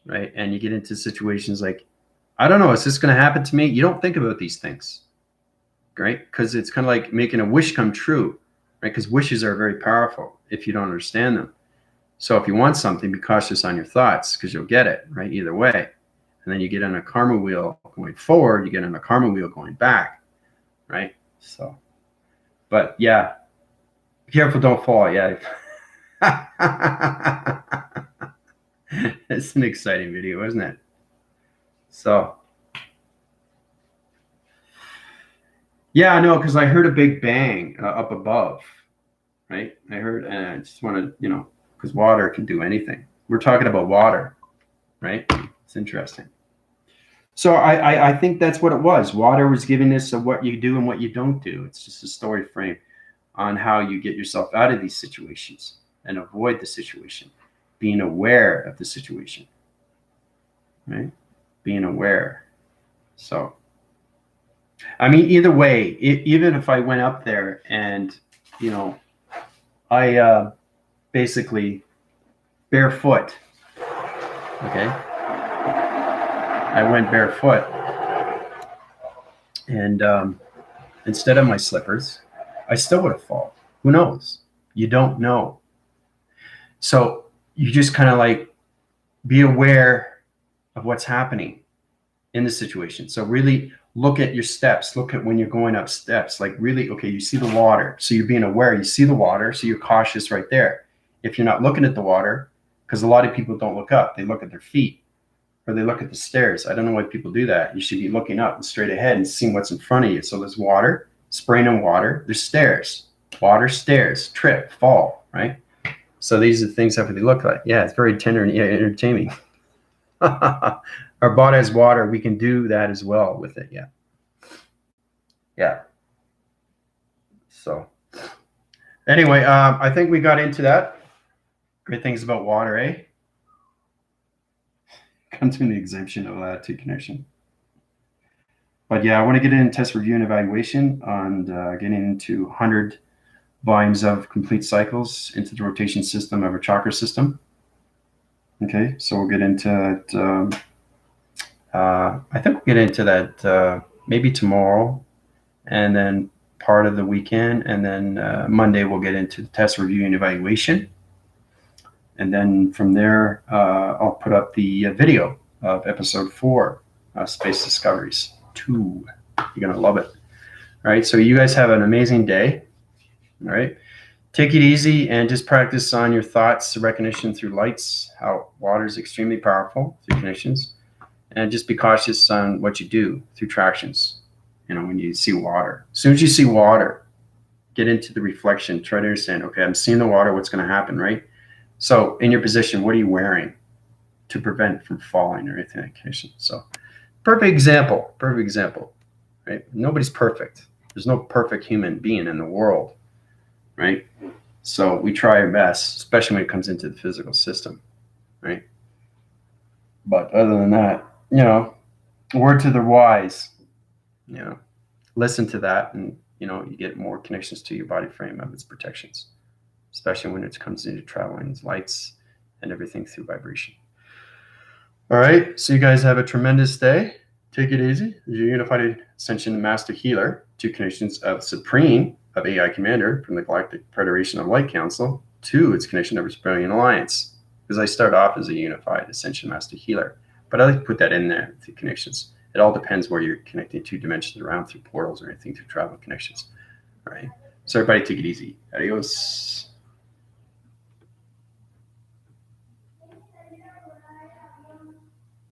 right? And you get into situations like, I don't know, is this going to happen to me? You don't think about these things, right? Because it's kind of like making a wish come true, right? Because wishes are very powerful if you don't understand them. So if you want something, be cautious on your thoughts because you'll get it, right? Either way. And then you get on a karma wheel going forward, you get on a karma wheel going back, right? So, but yeah, be careful, don't fall. Yeah. It's an exciting video, isn't it? So, yeah, no, because I heard a big bang up above, right? I heard, and I just want to, because water can do anything. We're talking about water, right? It's interesting. So I think that's what it was. Water was giving us what you do and what you don't do. It's just a story frame on how you get yourself out of these situations and avoid the situation, being aware of the situation, right? Being aware. So, I mean, either way, even if I went up there and, I basically barefoot, okay? I went barefoot and instead of my slippers, I still would have fallen. Who knows? You don't know. So you just kind of like be aware of what's happening in the situation. So really look at your steps. Look at when you're going up steps. Like really, okay, you see the water. So you're being aware. You see the water. So you're cautious right there. If you're not looking at the water, because a lot of people don't look up. They look at their feet or they look at the stairs. I don't know why people do that. You should be looking up and straight ahead and seeing what's in front of you. So there's water, spraying in water. There's stairs, water, stairs, trip, fall, right? So these are the things that they look like. Yeah, it's very tender and entertaining. Our body has water. We can do that as well with it. Yeah. Yeah. So anyway, I think we got into that. Great things about water, eh? Comes from the exemption of latitude connection. But yeah, I want to get into test review and evaluation on getting into 100 volumes of complete cycles into the rotation system of a chakra system. Okay, so we'll get into it. I think we'll get into that maybe tomorrow, and then part of the weekend, and then Monday we'll get into the test review and evaluation. And then from there, I'll put up the video of episode 4, Space Discoveries 2. You're going to love it. All right, so you guys have an amazing day. All right, take it easy and just practice on your thoughts recognition through lights, how water is extremely powerful through connections. And just be cautious on what you do through tractions. When you see water. As soon as you see water, get into the reflection. Try to understand, okay, I'm seeing the water. What's going to happen, right? So in your position, what are you wearing to prevent from falling or anything like that? So perfect example, right? Nobody's perfect. There's no perfect human being in the world, right? So we try our best, especially when it comes into the physical system, right? But other than that, word to the wise, listen to that and, you get more connections to your body frame of its protections, especially when it comes into traveling lights and everything through vibration. All right, so you guys have a tremendous day. Take it easy. Your Unified Ascension Master Healer, 2 connections of Supreme of AI Commander from the Galactic Federation of Light Council to its connection of Rebellion Alliance. Because I start off as a Unified Ascension Master Healer, but I like to put that in there, the connections. It all depends where you're connecting 2 dimensions around through portals or anything through travel connections. All right, so everybody take it easy. Adios.